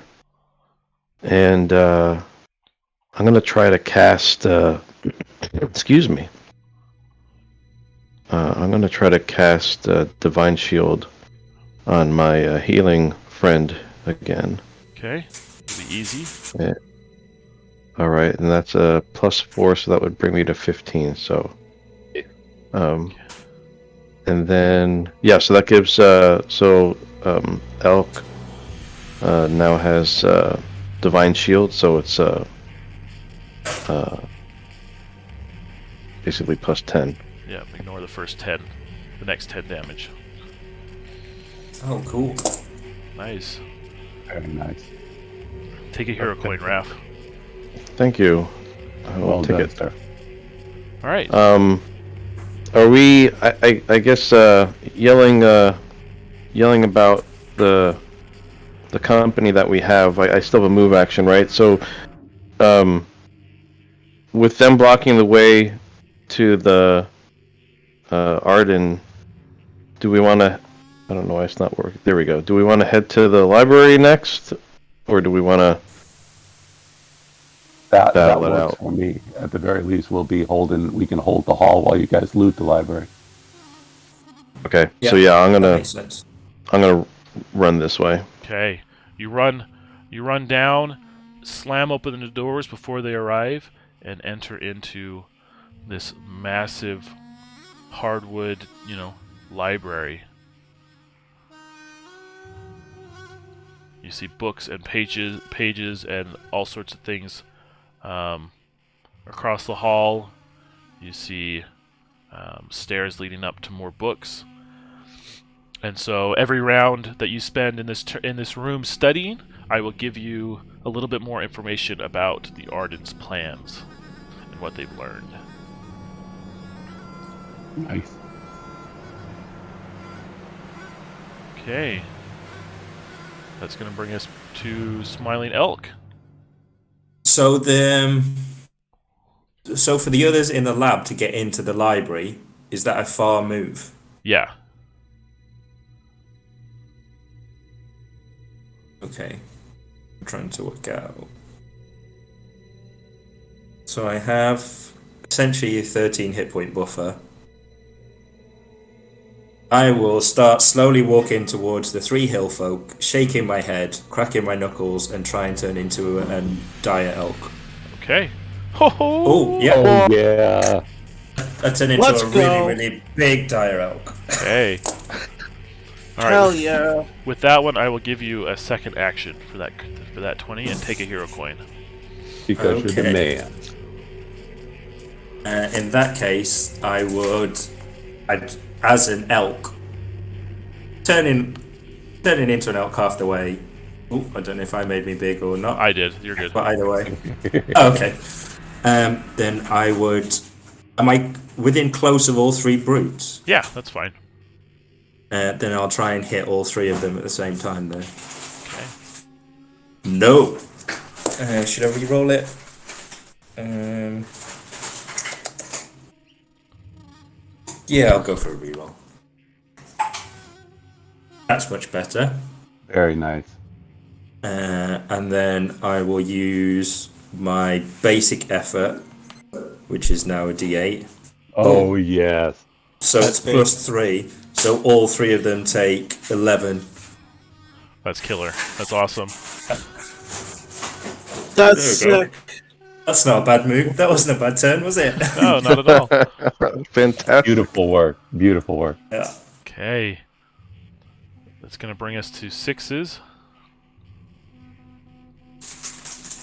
And I'm gonna try to cast. Excuse me. I'm gonna try to cast Divine Shield on my healing friend again. Okay, it'll be easy. Yeah. All right, and that's a +4, so that would bring me to 15. So, and then so that gives Elk now has Divine Shield, so it's basically +10. Yeah, ignore the first 10. The next 10 damage. Oh, cool. Nice. Very nice. Take a hero coin, Raph. Thank you. I will take it. Sir. All right. Are we? I guess yelling about the company that we have. I still have a move action, right? So, with them blocking the way to the Arden, do we want to I don't know why it's not working. There we go. Do we want to head to the library next, or do we want to? That Battle it works out. for me. At the very least, we can hold the hall while you guys loot the library. Okay. So yeah, I'm that gonna makes sense. run this way. Okay, you run down, slam open the doors before they arrive, and enter into this massive hardwood, library. You see books and pages and all sorts of things across the hall. You see stairs leading up to more books. And so every round that you spend in this room studying, I will give you a little bit more information about the Arden's plans and what they've learned. Nice. Okay. That's going to bring us to Smiling Elk. So for the others in the lab to get into the library, is that a far move? Yeah. Okay. I'm trying to work out. So I have essentially a 13 hit point buffer. I will start slowly walking towards the 3 hill folk, shaking my head, cracking my knuckles, and try and turn into a dire elk. Okay. Ho ho! Oh, yeah. Oh yeah. I turn into Let's a go. really, really big dire elk. Okay. All right. Hell yeah. With that one, I will give you a second action for that 20 and take a hero coin. Because you're the Okay. man. In that case, I'd, as an elk, turning into an elk half the way. Ooh, I don't know if I made me big or not. I did. You're good. But either way. Okay. Then I would... Am I within close of all 3 brutes? Yeah, that's fine. Then I'll try and hit all 3 of them at the same time then. Okay. No! Should I re-roll it? Yeah, I'll go for a re-roll. That's much better. Very nice. And then I will use my basic effort, which is now a d8. Oh yes. So it's plus 3. So all 3 of them take 11. That's killer. That's awesome. That's There we go. sick. That's not a bad move. That wasn't a bad turn, was it? No, not at all. Fantastic. Beautiful work. Beautiful work. Yeah. Okay. That's going to bring us to 6s.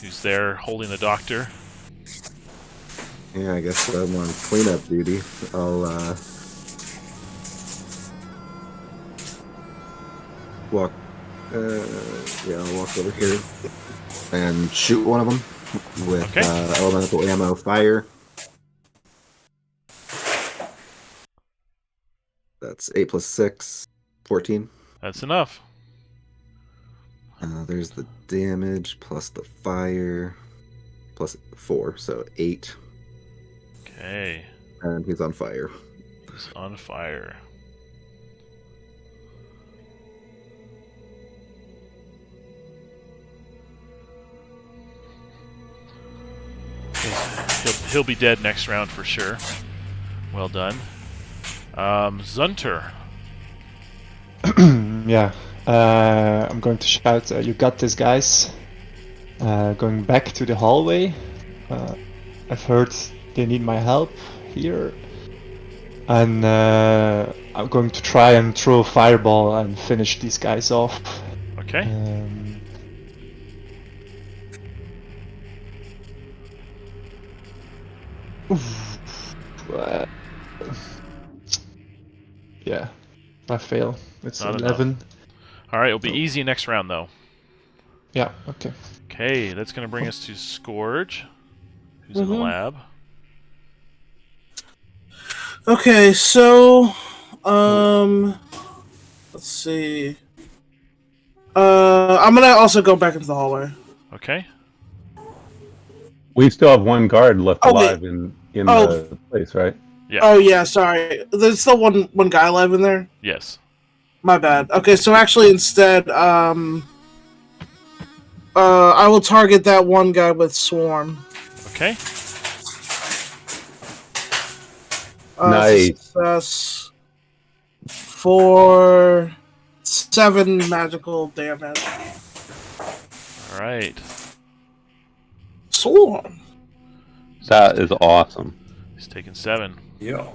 Who's there holding the doctor? Yeah, I guess I'm on cleanup duty. I'll walk. I'll walk over here and shoot one of them with Okay. elemental ammo fire. That's 8 plus 6, 14. That's enough. There's the damage plus the fire plus 4, so 8. Okay. And he's on fire. He's on fire. He'll be dead next round for sure. Well done. Zunter. Yeah. I'm going to shout, you got this, guys. Going back to the hallway. I've heard they need my help here. And I'm going to try and throw a fireball and finish these guys off. Okay. Yeah, I fail. It's Not 11. All right, it'll be easy next round though. Yeah, okay. Okay, that's going to bring us to Scourge, who's in the lab. Okay, so let's see. I'm gonna also go back into the hallway. Okay. We still have one guard left Oh, wait. alive in the place, right? Yeah. Oh yeah, sorry. There's still one guy alive in there. Yes. My bad. Okay, so actually instead, I will target that one guy with Swarm. Okay. Nice. Success for 7 magical damage. All right. Swarm. That is awesome. He's taking 7. Yeah.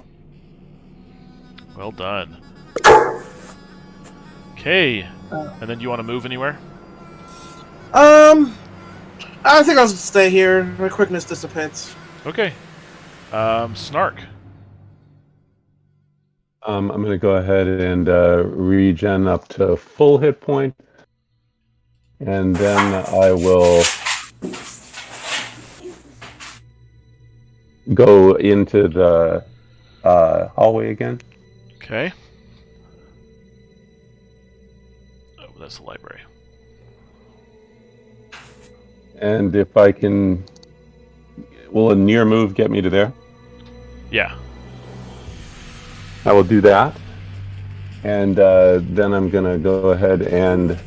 Well done. Okay. And then you want to move anywhere? I think I'll stay here. My quickness dissipates. Okay. Snark. I'm going to go ahead and regen up to full hit point. And then I will go into the hallway again. Okay. Oh, that's the library. And if I can... Will a near move get me to there? Yeah. I will do that. And then I'm going to go ahead and...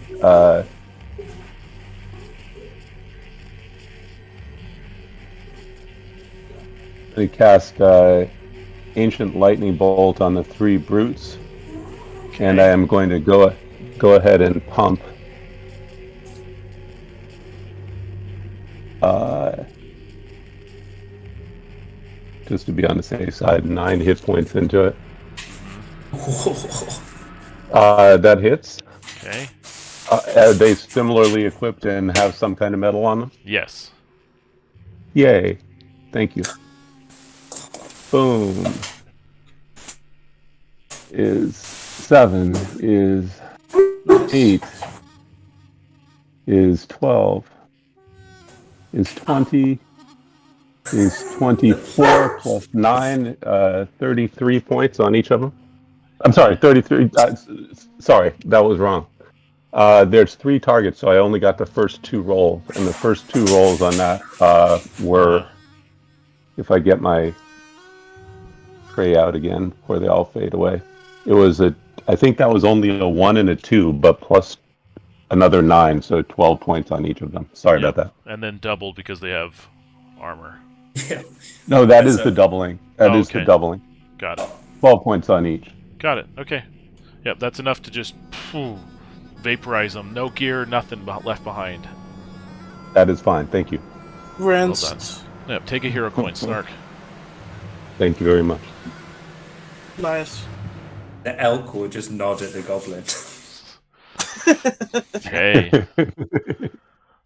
cast Ancient Lightning Bolt on the 3 brutes. Okay. And I am going to go ahead and pump just to be on the safe side, 9 hit points into it. That hits. Okay. Are they similarly equipped and have some kind of metal on them? Yes. Yay. Thank you. Boom. Is 7, is 8, is 12, is 20, is 24 plus 9, 33 points on each of them. I'm sorry, 33. Sorry, that was wrong. There's 3 targets, so I only got the first 2 rolls, and the first 2 rolls on that were, if I get my tray out again before they all fade away. It was I think that was only a 1 and a 2, but plus another 9, so 12 points on each of them. Sorry about that. And then doubled because they have armor. Yeah. No, that is the doubling. That is the doubling. Got it. 12 points on each. Got it. Okay. Yep, that's enough to just vaporize them. No gear, nothing left behind. That is fine. Thank you. Rinsed. Well done. Yep, take a hero point, Snark. Thank you very much. Nice. The elk will just nod at the goblin. Okay.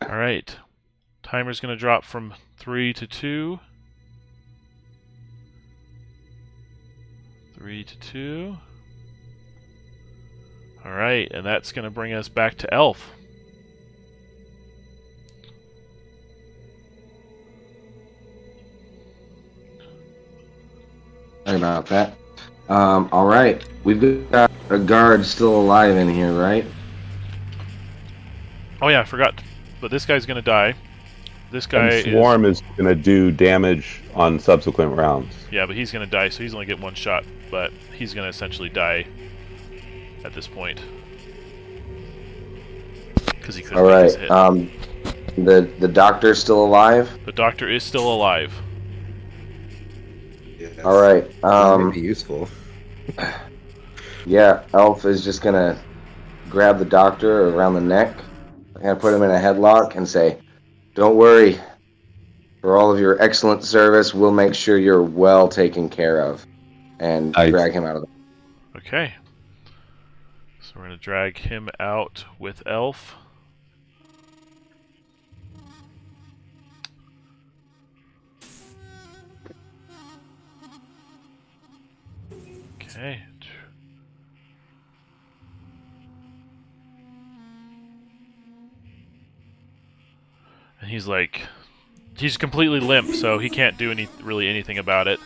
All right. Timer's going to drop from 3 to 2. 3 to 2. All right, and that's going to bring us back to Elf. Sorry about that. All right, we've got a guard still alive in here, right? Oh yeah, I forgot. But this guy's going to die. This guy and Swarm is going to do damage on subsequent rounds. Yeah, but he's going to die, so he's only getting 1 shot. But he's going to essentially die at this point. Because he couldn't make his hit. The doctor's still alive? The doctor is still alive. Yes. All right. That may be useful. Yeah, Elf is just going to grab the doctor around the neck. I'm going to put him in a headlock and say, "Don't worry. For all of your excellent service, we'll make sure you're well taken care of." And drag him out of the... Okay. So we're going to drag him out with Elf. Okay. And he's like... He's completely limp, so he can't do really anything about it.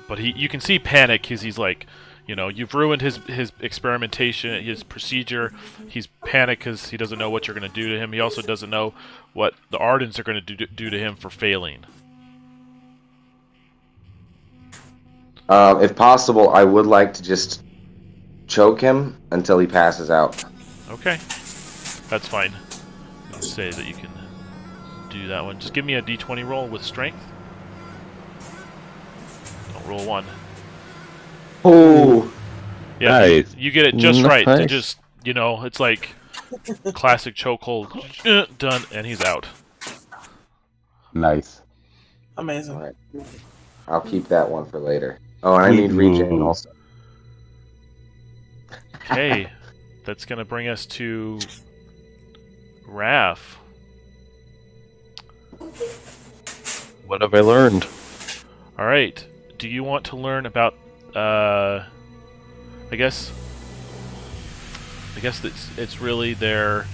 But you can see panic because he's like, you know, you've ruined his experimentation, his procedure. He's panicked because he doesn't know what you're going to do to him. He also doesn't know what the Ardens are going to do to him for failing. If possible, I would like to just choke him until he passes out. Okay. That's fine. You can say that you can do that one. Just give me a d20 roll with strength. Don't roll 1. Oh. Yeah, Nice. you get it just right to Nice. just, it's like classic chokehold. Done, and he's out. Nice. Amazing. Alright. I'll keep that one for later. Oh, and I need regen also. Okay. That's going to bring us to Raph. What have I learned? All right. Do you want to learn about, I guess it's really their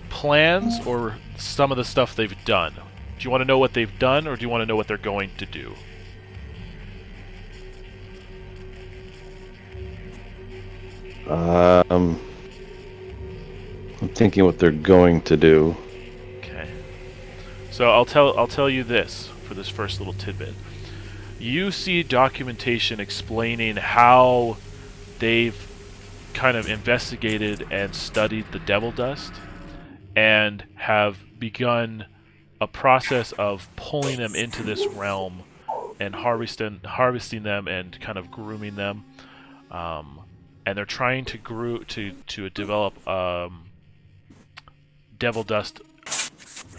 plans or some of the stuff they've done. Do you want to know what they've done, or do you want to know what they're going to do? I'm thinking what they're going to do. Okay. So I'll tell you this for this first little tidbit. You see documentation explaining how they've kind of investigated and studied the devil dust and have begun a process of pulling them into this realm and harvesting them and kind of grooming them. And they're trying to develop devil dust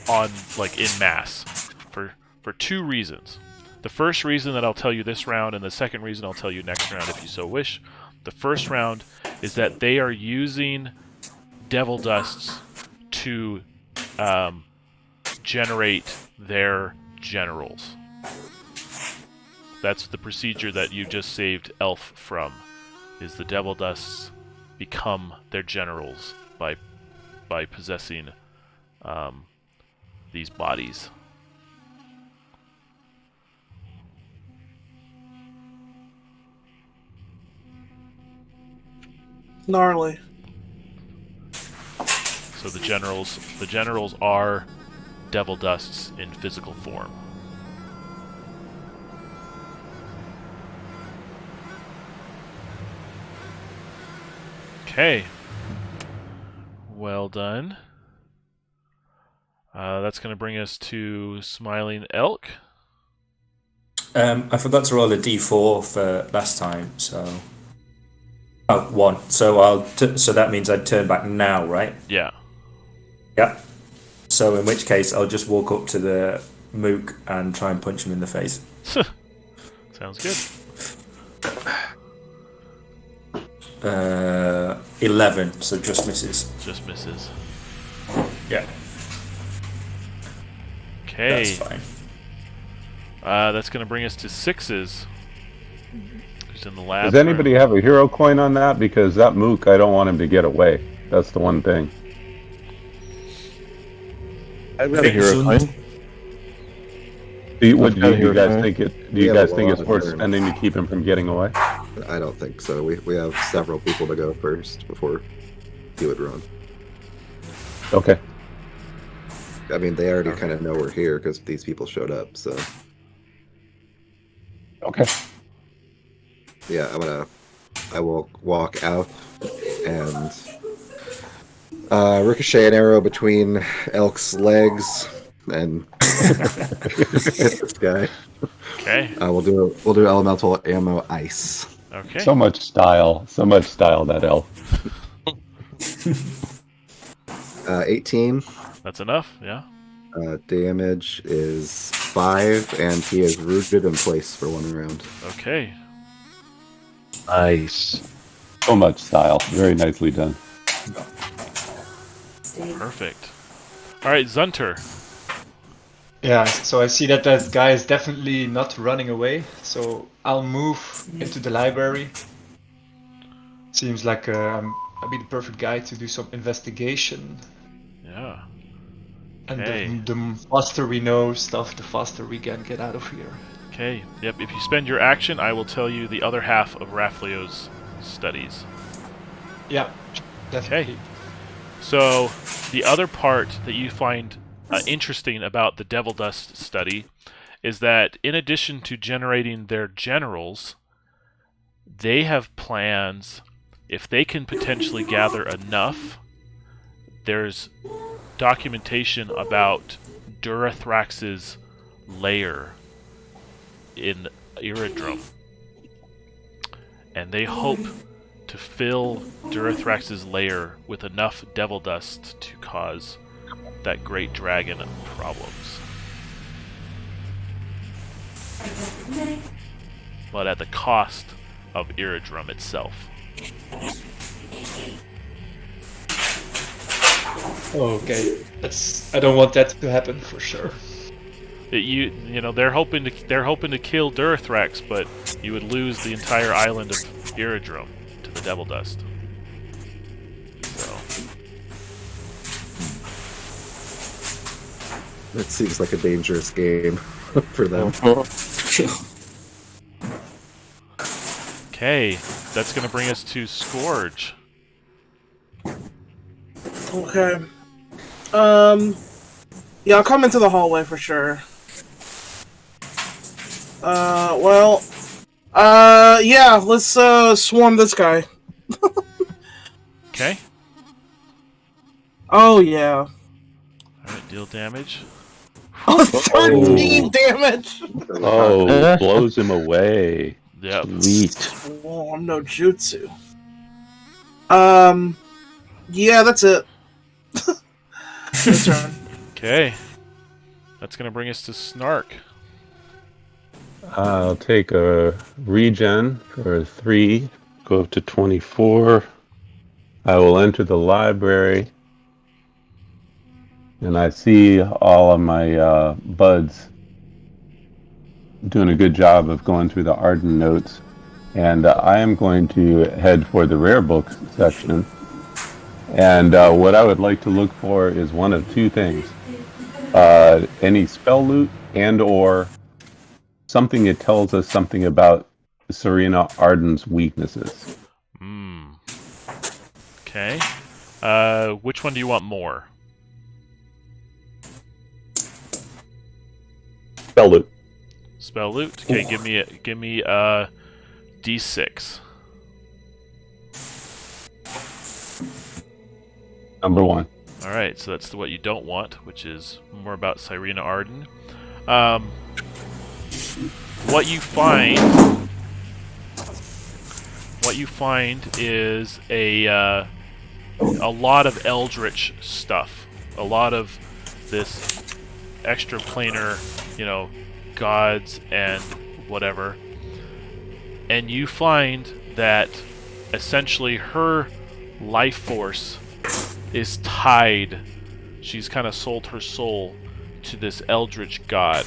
on in mass for 2 reasons. The first reason that I'll tell you this round, and the second reason I'll tell you next round if you so wish. The first round is that they are using devil dusts to generate their generals. That's the procedure that you just saved Elf from. Is the devil dusts become their generals by possessing these bodies. Gnarly. So the generals are devil dusts in physical form. Okay. Well done. That's going to bring us to Smiling Elk. I forgot to roll a d4 for last time, so... Oh, 1. So so that means I'd turn back now, right? Yeah. Yeah. So in which case, I'll just walk up to the mook and try and punch him in the face. Sounds good. 11, so just misses. Just misses. Yeah. Okay. That's fine. That's going to bring us to 6s. Who's in the lab? Does anybody have a hero coin on that? Because that mook, I don't want him to get away. That's the one thing. I've got a hero coin. Do you guys coin. think it? Do We you have guys a think lot it's of worth turns. spending to keep him from getting away? I don't think so. We have several people to go first before he would run. Okay. I mean, they already kind of know we're here because these people showed up. So Okay. yeah, I will walk out and ricochet an arrow between Elk's legs and hit this guy. Okay. We'll do elemental ammo ice. Okay. So much style, that elf. 18. That's enough. Yeah. Damage is 5, and he is rooted in place for 1 round. Okay. Nice. So much style. Very nicely done. Perfect. All right, Zunter. Yeah, so I see that that guy is definitely not running away, so I'll move into the library. Seems like I'll be the perfect guy to do some investigation. Yeah. And Okay. the faster we know stuff, the faster we can get out of here. Okay. Yep. If you spend your action, I will tell you the other half of Rafleo's studies. Yeah, definitely. So, the other part that you find interesting about the Devil Dust study is that in addition to generating their generals, they have plans. If they can potentially gather enough, there's documentation about Durathrax's lair in Iridrum. And they hope to fill Durathrax's lair with enough devil dust to cause that great dragon problems. But at the cost of Iridrum itself. Okay, I don't want that to happen for sure. You know they're hoping to kill Durathrax, but you would lose the entire island of Iridrum to the devil dust. So That seems like a dangerous game for them. okay, that's gonna bring us to Scourge. Okay. Yeah, I'll come into the hallway for sure. Yeah, let's swarm this guy. Okay. Oh yeah. Alright, deal damage. Oh, 13 damage! Oh, blows him away. Yep. Sweet. Oh, I'm no jutsu. Yeah, that's it. Your turn. Okay. That's gonna bring us to Snark. I'll take a regen for 3, go up to 24. I will enter the library, and I see all of my buds doing a good job of going through the Arden notes. And I am going to head for the rare books section. And what I would like to look for is one of two things. Any spell loot and or something that tells us something about Serena Arden's weaknesses. Okay. Which one do you want more? Spell loot. Spell loot. Okay, give me D6. Number 1. All right, so that's what you don't want, which is more about Serena Arden. What you find is a lot of Eldritch stuff, a lot of this extra planar, gods and whatever, and you find that essentially her life force is tied. She's kind of sold her soul to this Eldritch god.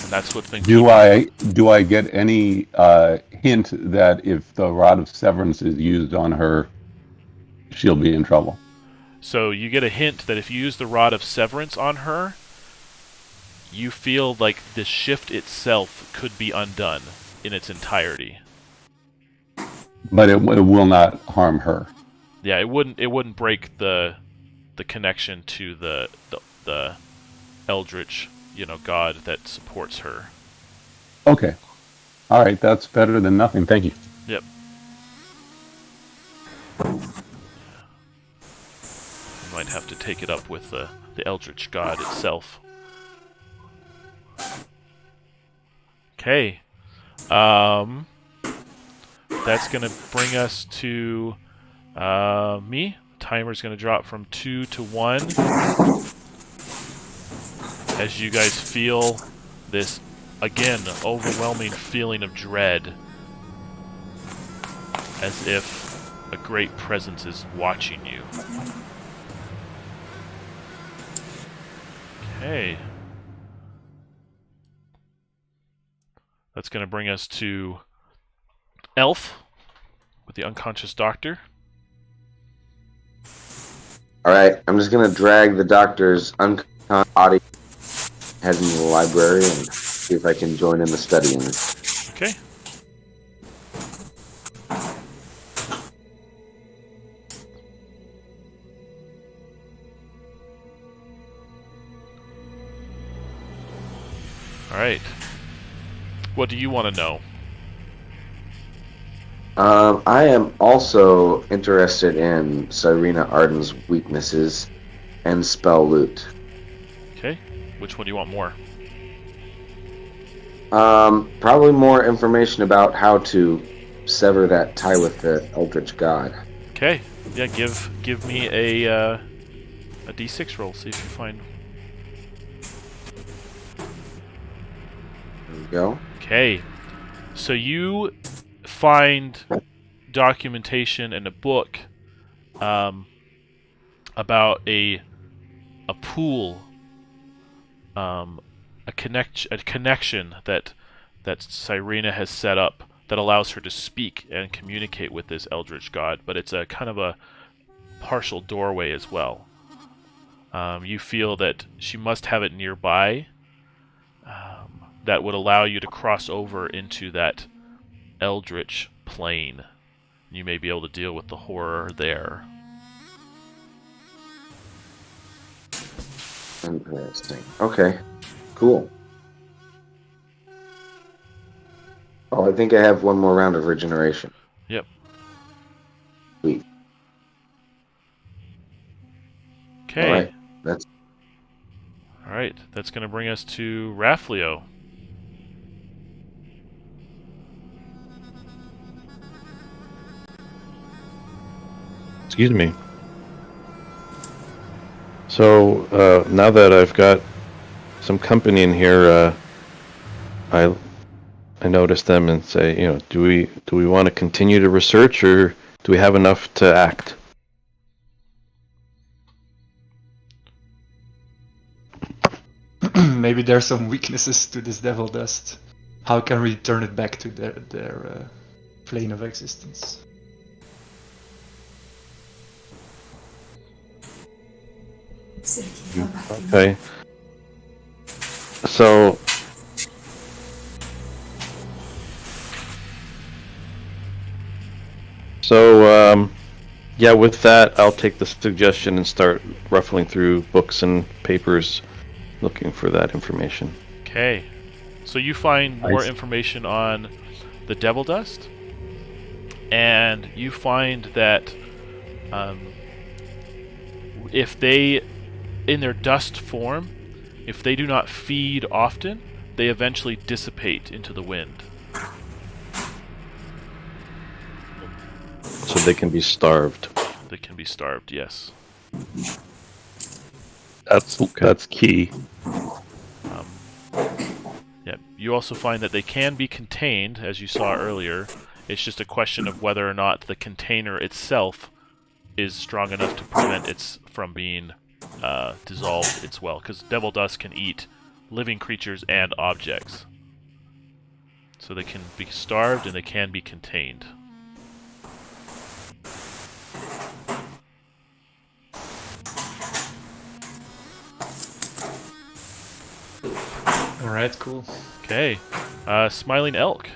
And that's what's been. Do I get any hint that if the Rod of Severance is used on her, she'll be in trouble? So you get a hint that if you use the Rod of Severance on her, you feel like the shift itself could be undone in its entirety. But it will not harm her. Yeah, it wouldn't break the connection to the Eldritch, god that supports her. Okay. All right, that's better than nothing. Thank you. Yep. You might have to take it up with the Eldritch god itself. Okay. That's going to bring us to me. Timer's going to drop from 2 to 1. As you guys feel this, again, overwhelming feeling of dread. As if a great presence is watching you. Okay. That's going to bring us to Elf with the unconscious doctor. Alright, I'm just gonna drag the doctor's unconscious body, head into the library, and see if I can join in the studying. Okay. What do you want to know? I am also interested in Cyrena Arden's weaknesses and spell loot. Okay. Which one do you want more? Probably more information about how to sever that tie with the Eldritch God. Okay. Yeah, give me a D6 roll. See if you find. There we go. Okay. So you find documentation in a book about a pool, a connection that Cyrena has set up that allows her to speak and communicate with this Eldritch God, but it's a kind of a partial doorway as well. You feel that she must have it nearby that would allow you to cross over into that Eldritch plane. You may be able to deal with the horror there. Interesting. Okay. Cool. Oh, I think I have one more round of regeneration. Yep. Sweet. Okay. All right. That's going to bring us to Raflio. Excuse me. So now that I've got some company in here, I notice them and say, do we want to continue to research, or do we have enough to act? Maybe there's some weaknesses to this devil dust. How can we turn it back to their plane of existence? Okay. So yeah, with that, I'll take the suggestion and start ruffling through books and papers looking for that information. Okay. So you find more information on the devil dust, and you find that if they, in their dust form, if they do not feed often, they eventually dissipate into the wind. So they can be starved. They can be starved, yes. That's key. Yeah. You also find that they can be contained, as you saw earlier. It's just a question of whether or not the container itself is strong enough to prevent it from being dissolved its well, because devil dust can eat living creatures and objects. So they can be starved and they can be contained. Alright, cool. Okay. Smiling Elk.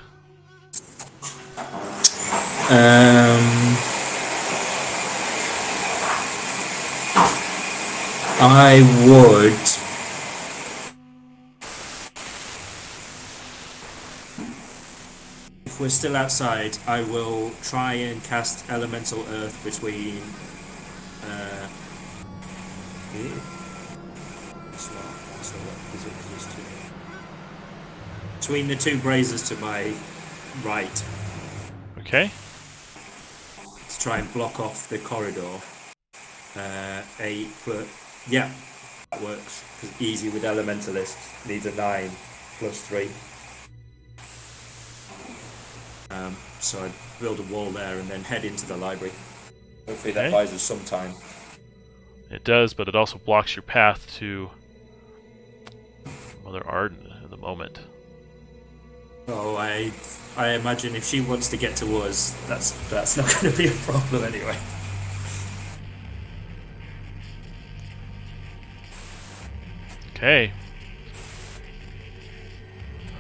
I would. If we're still outside, I will try and cast Elemental Earth between. Between the two braziers to my right. Okay. To try and block off the corridor. 8, but yeah, that works. Because easy with Elementalist needs a 9 plus 3. So I'd build a wall there and then head into the library. Hopefully that buys us some time. It does, but it also blocks your path to Mother Arden at the moment. Oh, I imagine if she wants to get to us, that's not going to be a problem anyway. Okay.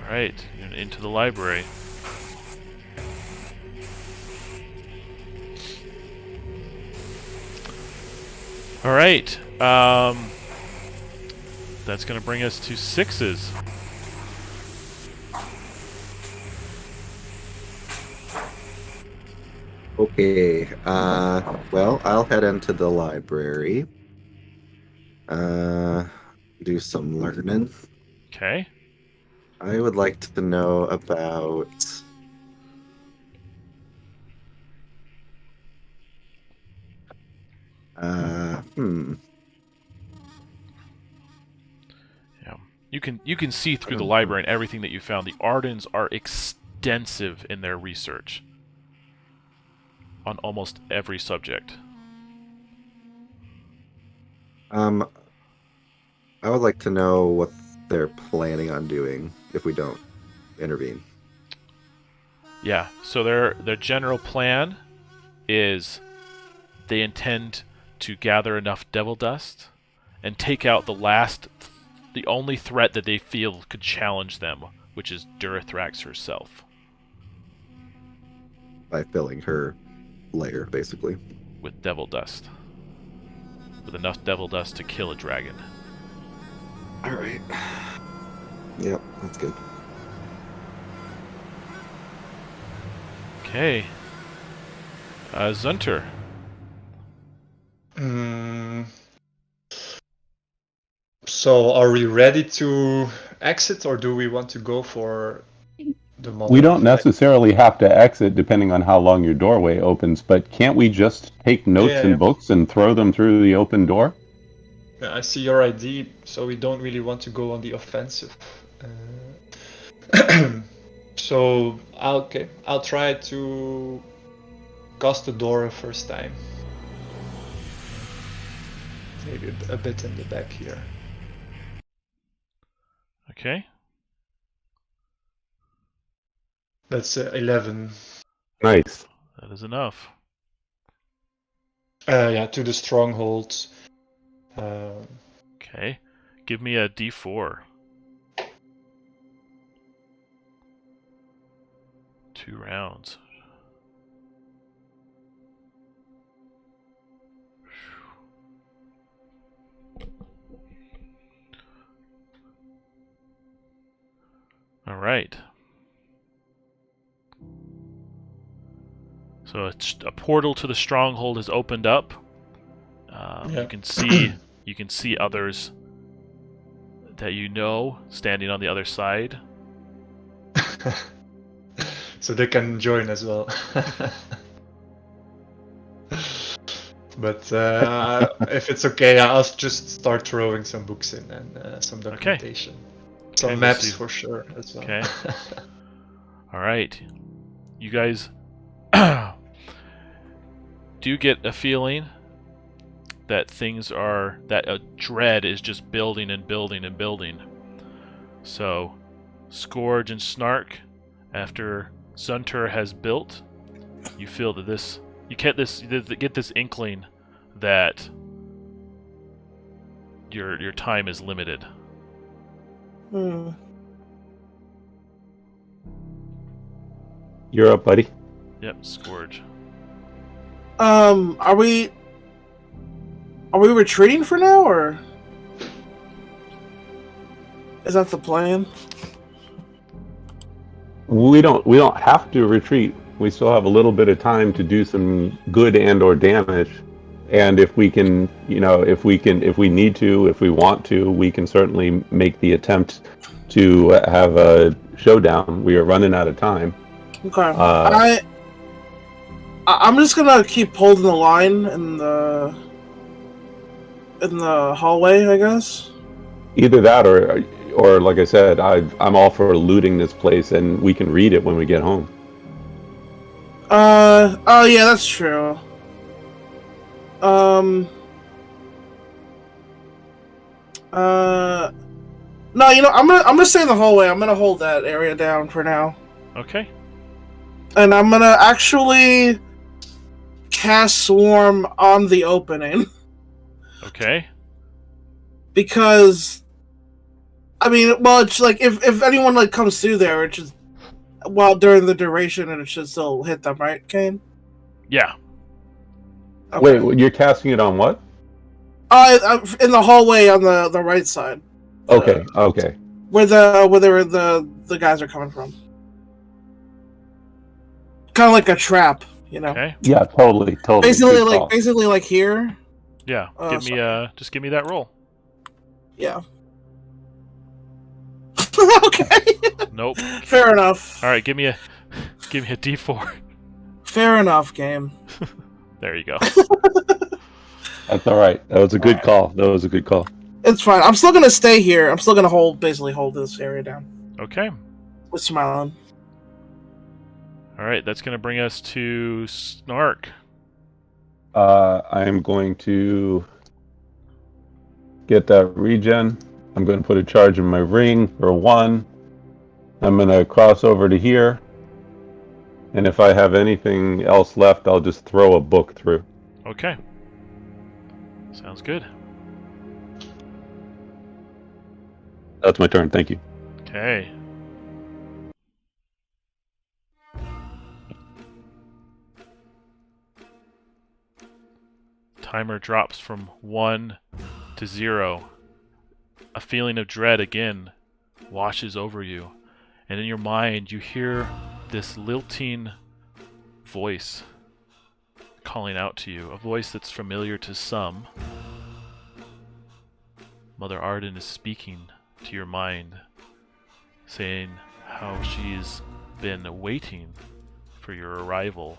Alright, into the library. Alright, that's going to bring us to 6s. Okay. Well, I'll head into the library. Do some learning. Okay. I would like to know about. Yeah. You can see through the library and everything that you found. The Ardens are extensive in their research on almost every subject. I would like to know what they're planning on doing if we don't intervene. Yeah. So their general plan is they intend to gather enough devil dust and take out the only threat that they feel could challenge them, which is Durithrax herself. By filling her lair, basically. With devil dust. With enough devil dust to kill a dragon. Alright. Yep, that's good. Okay. Zunter. So, are we ready to exit, or do we want to go for the moment? We don't necessarily have to exit depending on how long your doorway opens, but can't we just take notes and books and throw them through the open door? Yeah, I see your ID, so we don't really want to go on the offensive. So, I'll try to cast the door a first time. Maybe a bit in the back here. Okay. That's 11. Nice. That is enough. Yeah, to the stronghold. Okay. Give me a D4. 2 rounds. All right. So a portal to the stronghold has opened up. You can see others that you know standing on the other side. So they can join as well. But if it's okay, I'll just start throwing some books in and some documentation. Some maps for sure as well. Okay. All right. You guys do get a feeling that that a dread is just building and building and building. So, Scourge and Snark, after Zunter has built, you feel that you get this inkling that your time is limited. You're up, buddy. Yep, Scourge. Are we retreating for now, or is that the plan? We don't have to retreat. We still have a little bit of time to do some good and/or damage. And if we can, if we need to, if we want to, we can certainly make the attempt to have a showdown. We are running out of time. Okay. I'm just gonna keep holding the line in the hallway, I guess. Either that, or like I said, I'm all for looting this place, and we can read it when we get home. Oh yeah, that's true. No, I'm gonna stay in the hallway. I'm gonna hold that area down for now. Okay. And I'm gonna actually cast Swarm on the opening. Okay. Because, it's like if anyone comes through there, it's just during the duration, and it should still hit them, right, Kane? Yeah. Okay. Wait, you're casting it on what? In the hallway on the right side. Okay. Where the guys are coming from. Kind of like a trap, You know. Okay. Yeah, totally. Basically, Good like call. basically like here. Yeah. Give me just give me that roll. Yeah. Okay. Nope. Fair enough. All right. Give me a D4. Fair enough, game. There you go. That's all right. That was a good call. That was a good call. It's fine. I'm still gonna stay here. I'm still gonna basically hold this area down. Okay. With smiling. All right. That's gonna bring us to Snark. I am going to get that regen. I'm going to put a charge in my ring for 1. I'm going to cross over to here. And if I have anything else left, I'll just throw a book through. Okay. Sounds good. That's my turn. Thank you. Okay. Timer drops from 1 to 0. A feeling of dread again washes over you. And in your mind, you hear this lilting voice calling out to you. A voice that's familiar to some. Mother Arden is speaking to your mind, saying how she's been waiting for your arrival.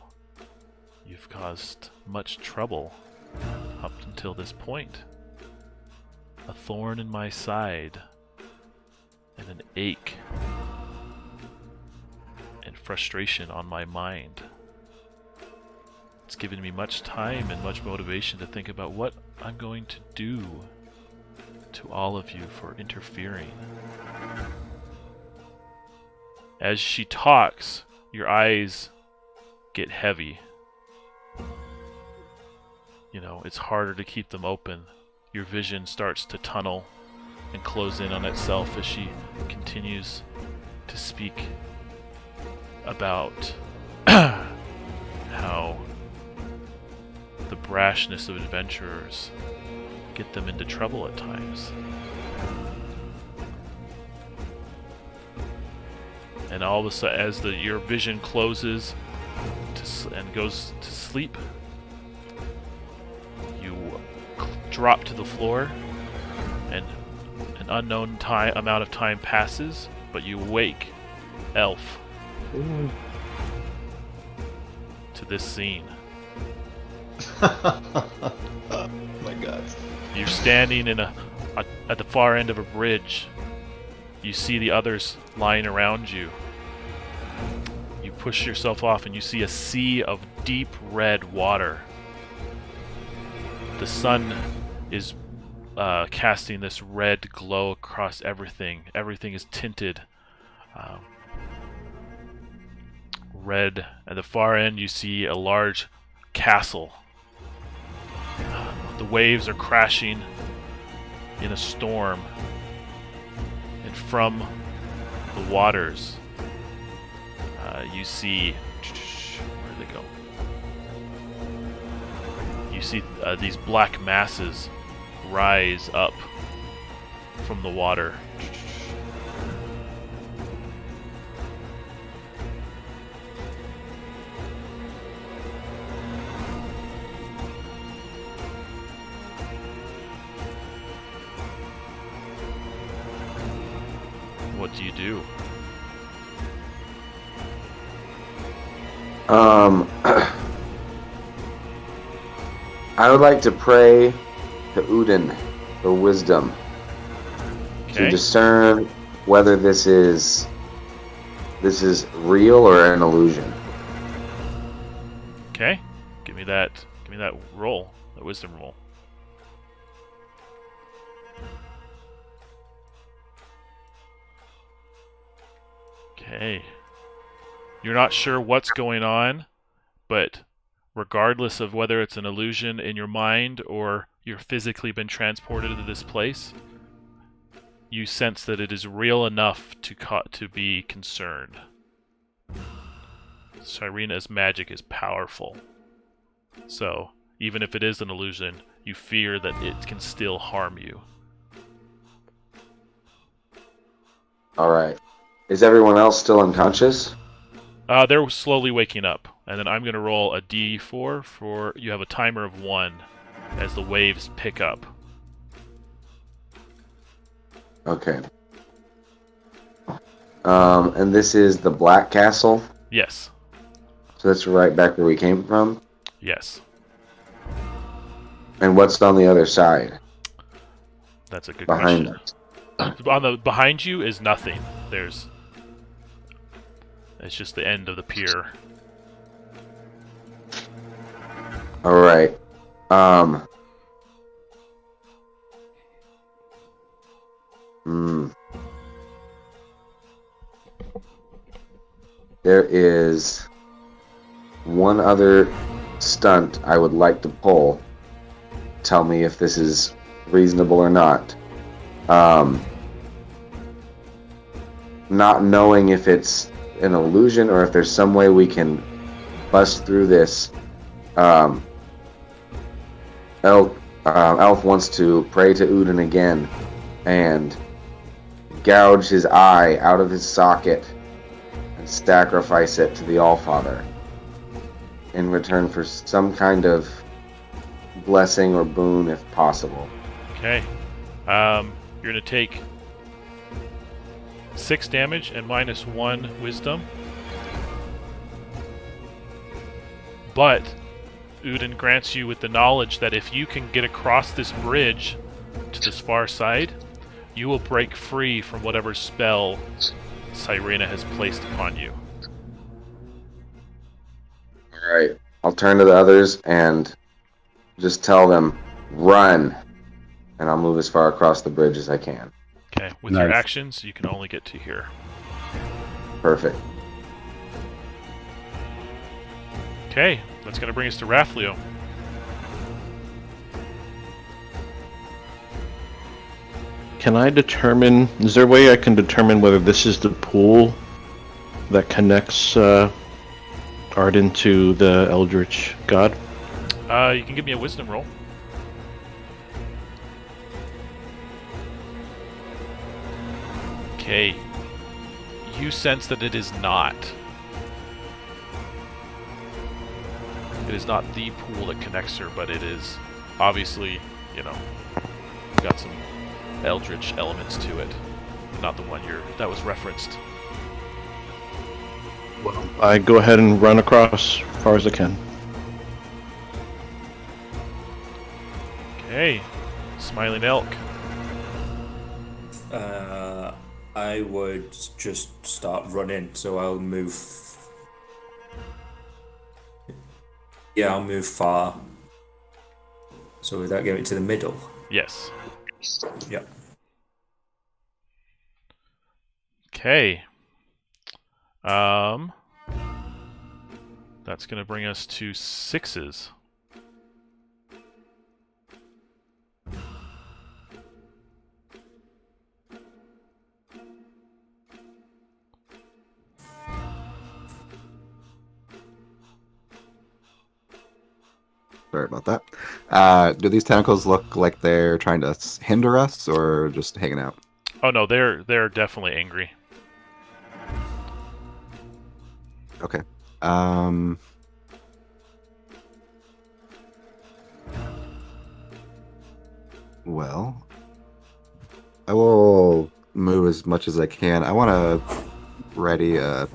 You've caused much trouble up until this point. A thorn in my side, and an ache, and frustration on my mind. It's given me much time and much motivation to think about what I'm going to do to all of you for interfering. As she talks, your eyes get heavy. You know, it's harder to keep them open. Your vision starts to tunnel and close in on itself as she continues to speak about how the brashness of adventurers get them into trouble at times. And all of a sudden, as your vision closes and goes to sleep, you drop to the floor, and an unknown amount of time passes, but you wake, Elf, to this scene. Oh my god. You're standing at the far end of a bridge. You see the others lying around you. You push yourself off and you see a sea of deep red water. The sun is casting this red glow across everything. Everything is tinted red. At the far end you see a large castle. The waves are crashing in a storm, and from the waters you see, where did they go? You see these black masses rise up from the water. What do you do? I would like to pray to Uden for wisdom to discern whether this is real or an illusion. Okay, give me that roll, that wisdom roll. Okay. You're not sure what's going on, but regardless of whether it's an illusion in your mind or you're physically been transported to this place, you sense that it is real enough to be concerned. Cyrena's magic is powerful. So, even if it is an illusion, you fear that it can still harm you. Alright. Is everyone else still unconscious? They're slowly waking up, and then I'm going to roll a d4 for... You have a timer of 1 as the waves pick up. Okay. And this is the Black Castle? Yes. So that's right back where we came from? Yes. And what's on the other side? That's a good Behind question. Behind you is nothing. It's just the end of the pier. Alright. There is one other stunt I would like to pull. Tell me if this is reasonable or not. Not knowing if it's an illusion or if there's some way we can bust through this. Elf wants to pray to Uden again and gouge his eye out of his socket and sacrifice it to the Allfather in return for some kind of blessing or boon if possible. Okay. You're going to take 6 damage and -1 wisdom. But Uden grants you with the knowledge that if you can get across this bridge to this far side, you will break free from whatever spell Cyrena has placed upon you. Alright, I'll turn to the others and just tell them, run! And I'll move as far across the bridge as I can. Okay, with your actions, you can only get to here. Perfect. Okay, that's going to bring us to Rathlio. Can I determine... Is there a way I can determine whether this is the pool that connects Arden to the Eldritch God? You can give me a wisdom roll. Okay. You sense that it is not. It is not the pool that connects her, but it is obviously, got some eldritch elements to it. Not the one that was referenced. Well, I go ahead and run across as far as I can. Okay. Smiling Elk. I would just start running, so I'll move. Yeah, I'll move far. So would that get me to the middle? Yes. Yeah. Okay. That's going to bring us to 6s. Sorry about that. Do these tentacles look like they're trying to hinder us, or just hanging out? Oh no, they're definitely angry. Okay. Well, I will move as much as I can. I want to ready a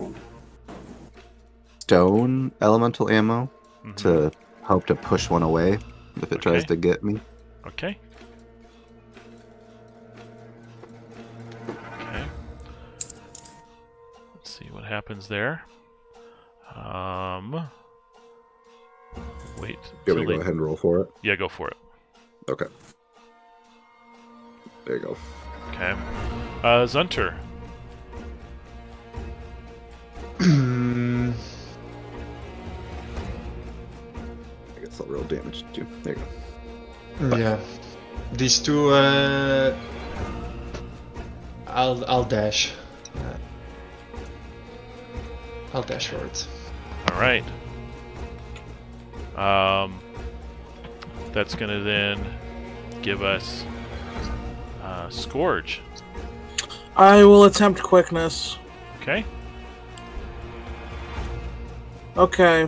stone elemental ammo to hope to push one away if it tries to get me. Okay. Okay. Let's see what happens there. Wait. You want me to go ahead and roll for it? Yeah, go for it. Okay. There you go. Okay. Zunter. I guess I'll roll damage too. There you go. Yeah. These two, I'll dash. I'll dash for it. All right. That's gonna then give us Scourge. I will attempt quickness. Okay. Okay.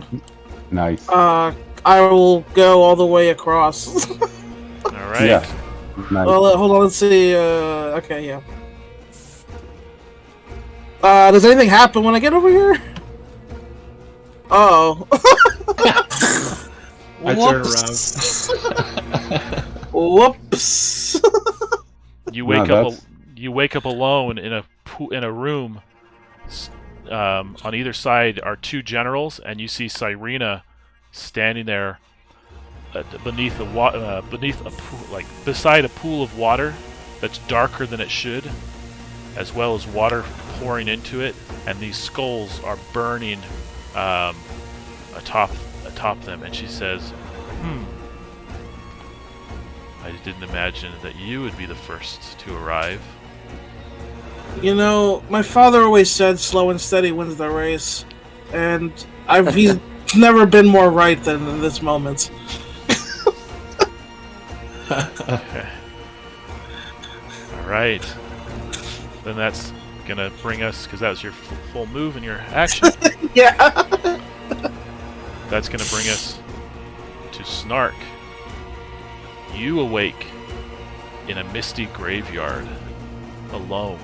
Nice. I will go all the way across. All right. Yeah. Nice. Well, hold on. Let's see. Okay, yeah. Does anything happen when I get over here? Oh. I turn around. Whoops. You wake No, up. that's- You wake up alone in a room. On either side are two generals, and you see Cyrena standing there beneath a pool, like beside a pool of water that's darker than it should, as well as water pouring into it, and these skulls are burning atop them. And she says, I didn't imagine that you would be the first to arrive. You know, my father always said slow and steady wins the race. And he's never been more right than in this moment. Okay. Alright. Then that's gonna bring us, because that was your full move and your action. Yeah. That's gonna bring us to Snark. You awake in a misty graveyard, alone.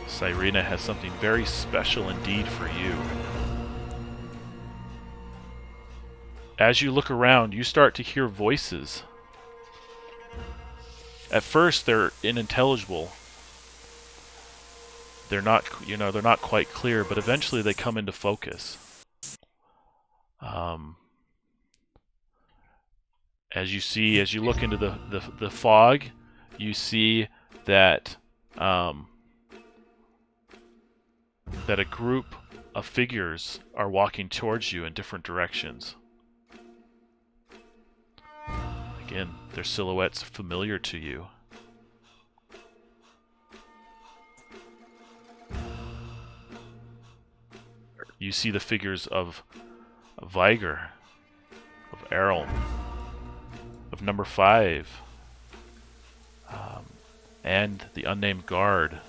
Cyrena has something very special indeed for you. As you look around, you start to hear voices. At first, they're unintelligible. They're not quite clear, but eventually they come into focus. As you look into the fog, you see that that a group of figures are walking towards you in different directions. Again, their silhouettes familiar to you. You see the figures of Viger, of Errol, of number 5, and the unnamed guard.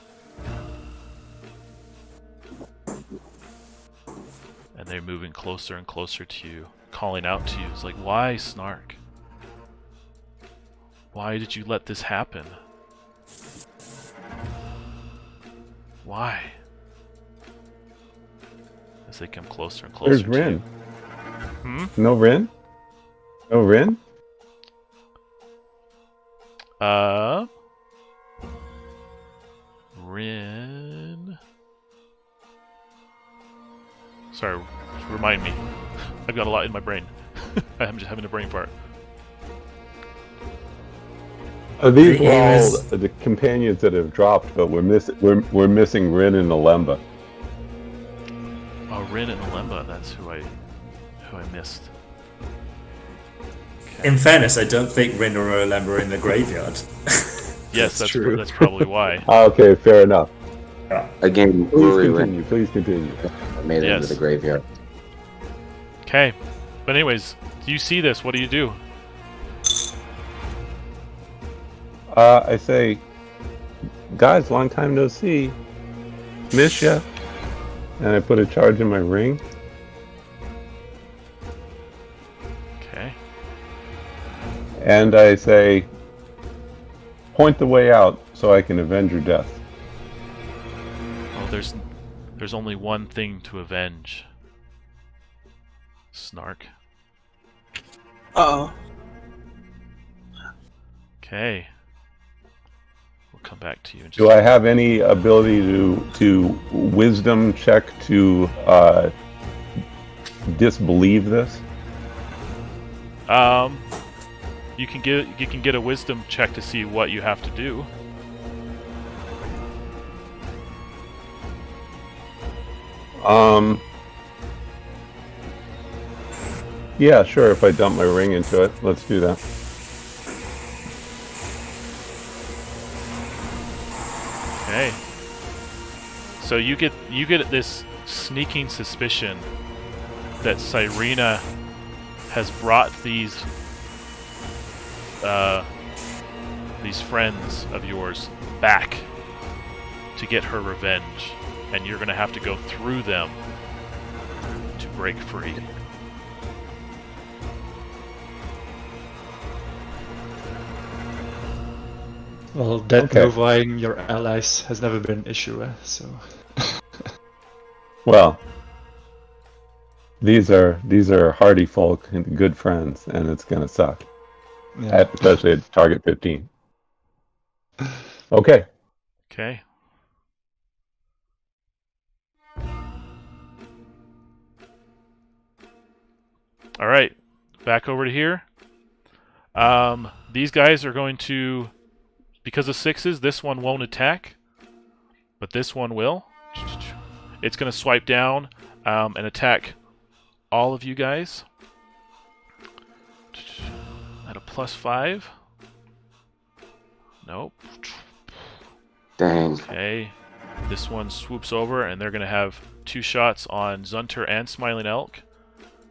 And they're moving closer and closer to you, calling out to you. It's like, why, Snark? Why did you let this happen? Why? As they come closer and closer Where's to Rin? you. No Rin? No Rin? Rin. Sorry, remind me. I've got a lot in my brain. I'm just having a brain fart. These were all the companions that have dropped, but we're missing Rin and Alemba. Oh, Rin and Alemba, that's who I missed. Okay. In fairness, I don't think Rin or Alemba are in the graveyard. Yes, that's true. that's probably why. Okay, fair enough. Again, Please continue. I made it into the graveyard. Okay. But anyways, do you see this? What do you do? I say, guys, long time no see. Miss ya. And I put a charge in my ring. Okay. And I say, point the way out so I can avenge your death. Well, there's only one thing to avenge. Snark. Uh-oh. Okay. We'll come back to you in just Do I have any ability to wisdom check to disbelieve this? You can get a wisdom check to see what you have to do. Yeah, sure, if I dump my ring into it. Let's do that. Okay. So you get this sneaking suspicion that Cyrena has brought these friends of yours back to get her revenge, and you're gonna have to go through them break free. Well, that Okay. notifying your allies has never been an issue, so. Well, these are hardy folk and good friends, and it's gonna suck, Yeah. especially at target 15. Okay. Okay. All right, back over to here. These guys are going to, because of 6s, this one won't attack, but this one will. It's going to swipe down and attack all of you guys at a +5. Nope. Dang. Okay. This one swoops over, and they're going to have 2 shots on Zunter and Smiling Elk.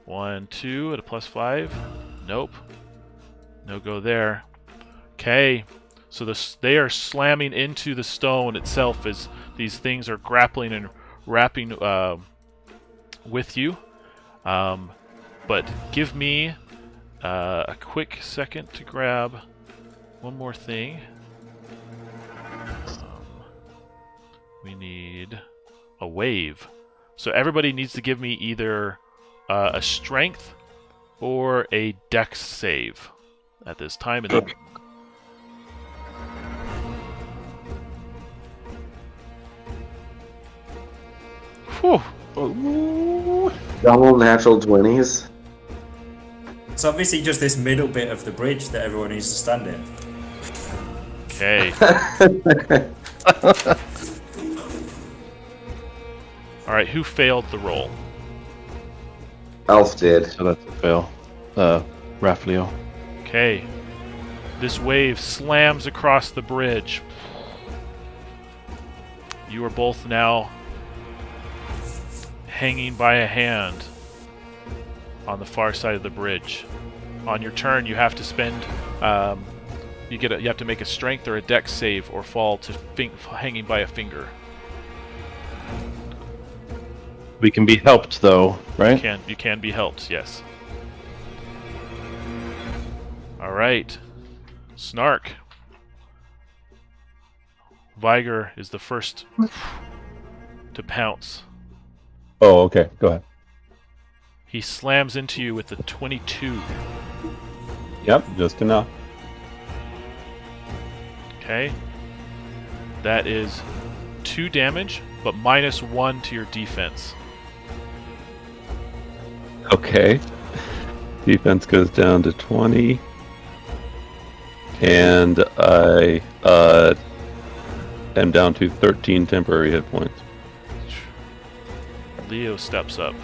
1, 2 at a +5. Nope. No go there. Okay. So they are slamming into the stone itself as these things are grappling and wrapping with you. But give me a quick second to grab one more thing. We need a wave. So everybody needs to give me either a strength or a dex save at this time. And then Whew. Double natural 20s. It's obviously just this middle bit of the bridge that everyone needs to stand in. Okay. Alright, who failed the roll? Elf did. So that's a fail. Raphael. Okay. This wave slams across the bridge. You are both now hanging by a hand on the far side of the bridge. On your turn, you have to spend. You have to make a strength or a dex save, or fall to hanging by a finger. We can be helped though, right? You can be helped. Yes. All right. Snark. Viger is the first to pounce. Oh, okay. Go ahead. He slams into you with the 22. Yep, just enough. Okay. That is 2 damage, but -1 to your defense. Okay. Defense goes down to 20. And I am down to 13 temporary hit points. Leo steps up,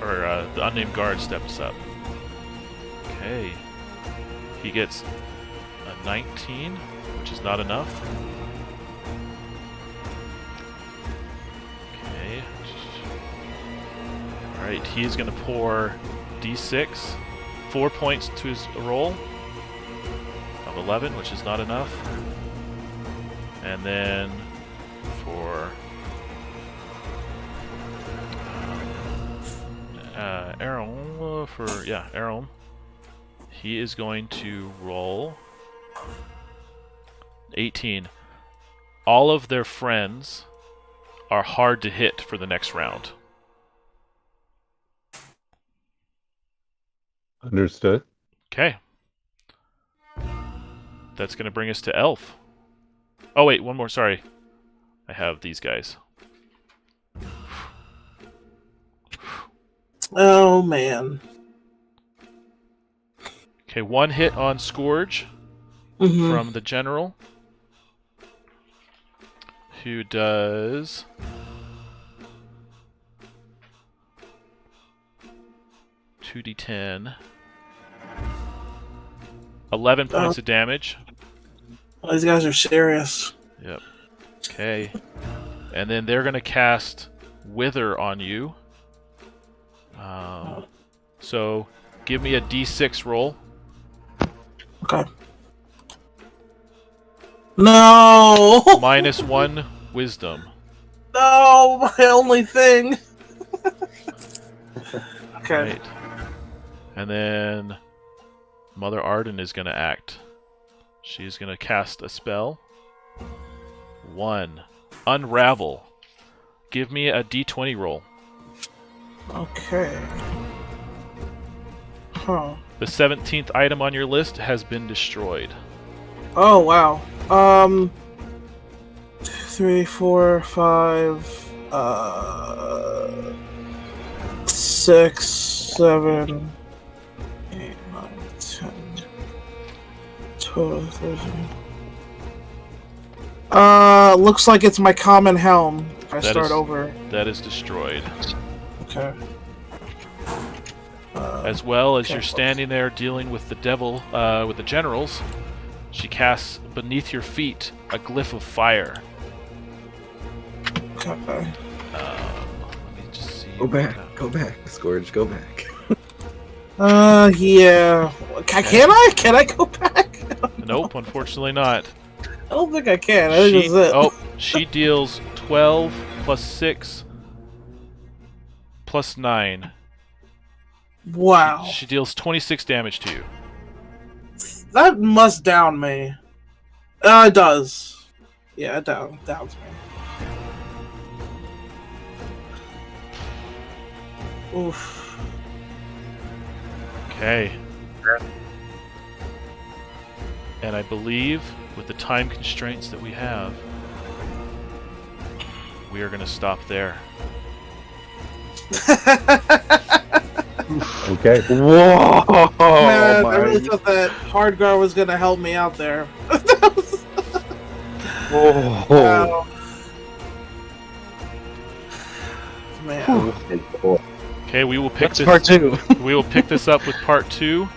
or the unnamed guard steps up. Okay. He gets a 19, which is not enough. Okay. Alright, he is going to pour d6, 4 points to his roll of 11, which is not enough. And then for Aaron, he is going to roll 18. All of their friends are hard to hit for the next round. Understood. Okay. That's going to bring us to Elf. Oh wait, one more, sorry. I have these guys. Oh man. Okay, 1 hit on Scourge from the general, who does 2d10, 11 points of damage. Oh, these guys are serious. Yep. Okay. And then they're going to cast Wither on you. So give me a d6 roll. Okay. No! -1 wisdom. No, my only thing. Okay. Right. And then Mother Arden is going to act. She's going to cast a spell. 1. Unravel. Give me a d20 roll. Okay. Huh. The 17th item on your list has been destroyed. Oh, wow. 3, 4, 5, 6, 7, 8, 9, 10, 12, 13. Looks like it's my common helm. If I start over. That is destroyed. Okay. As well as you're standing there dealing with the devil, with the generals, she casts beneath your feet a glyph of fire. Okay. Let me just see. Go back. Go back. Scourge, go back. Yeah. Can I? Can I go back? Nope, unfortunately not. I don't think I can. I think this is it. Oh, she deals 12 plus 6 plus 9. Wow. She deals 26 damage to you. That must down me. It does. Yeah, it downs me. Oof. Okay. And I believe, with the time constraints that we have, we are going to stop there. Okay. Whoa! Man, I really thought that Hardgar was gonna help me out there. Oh. Wow. Man. Okay, we will pick That's part 2. We will pick this up with part 2.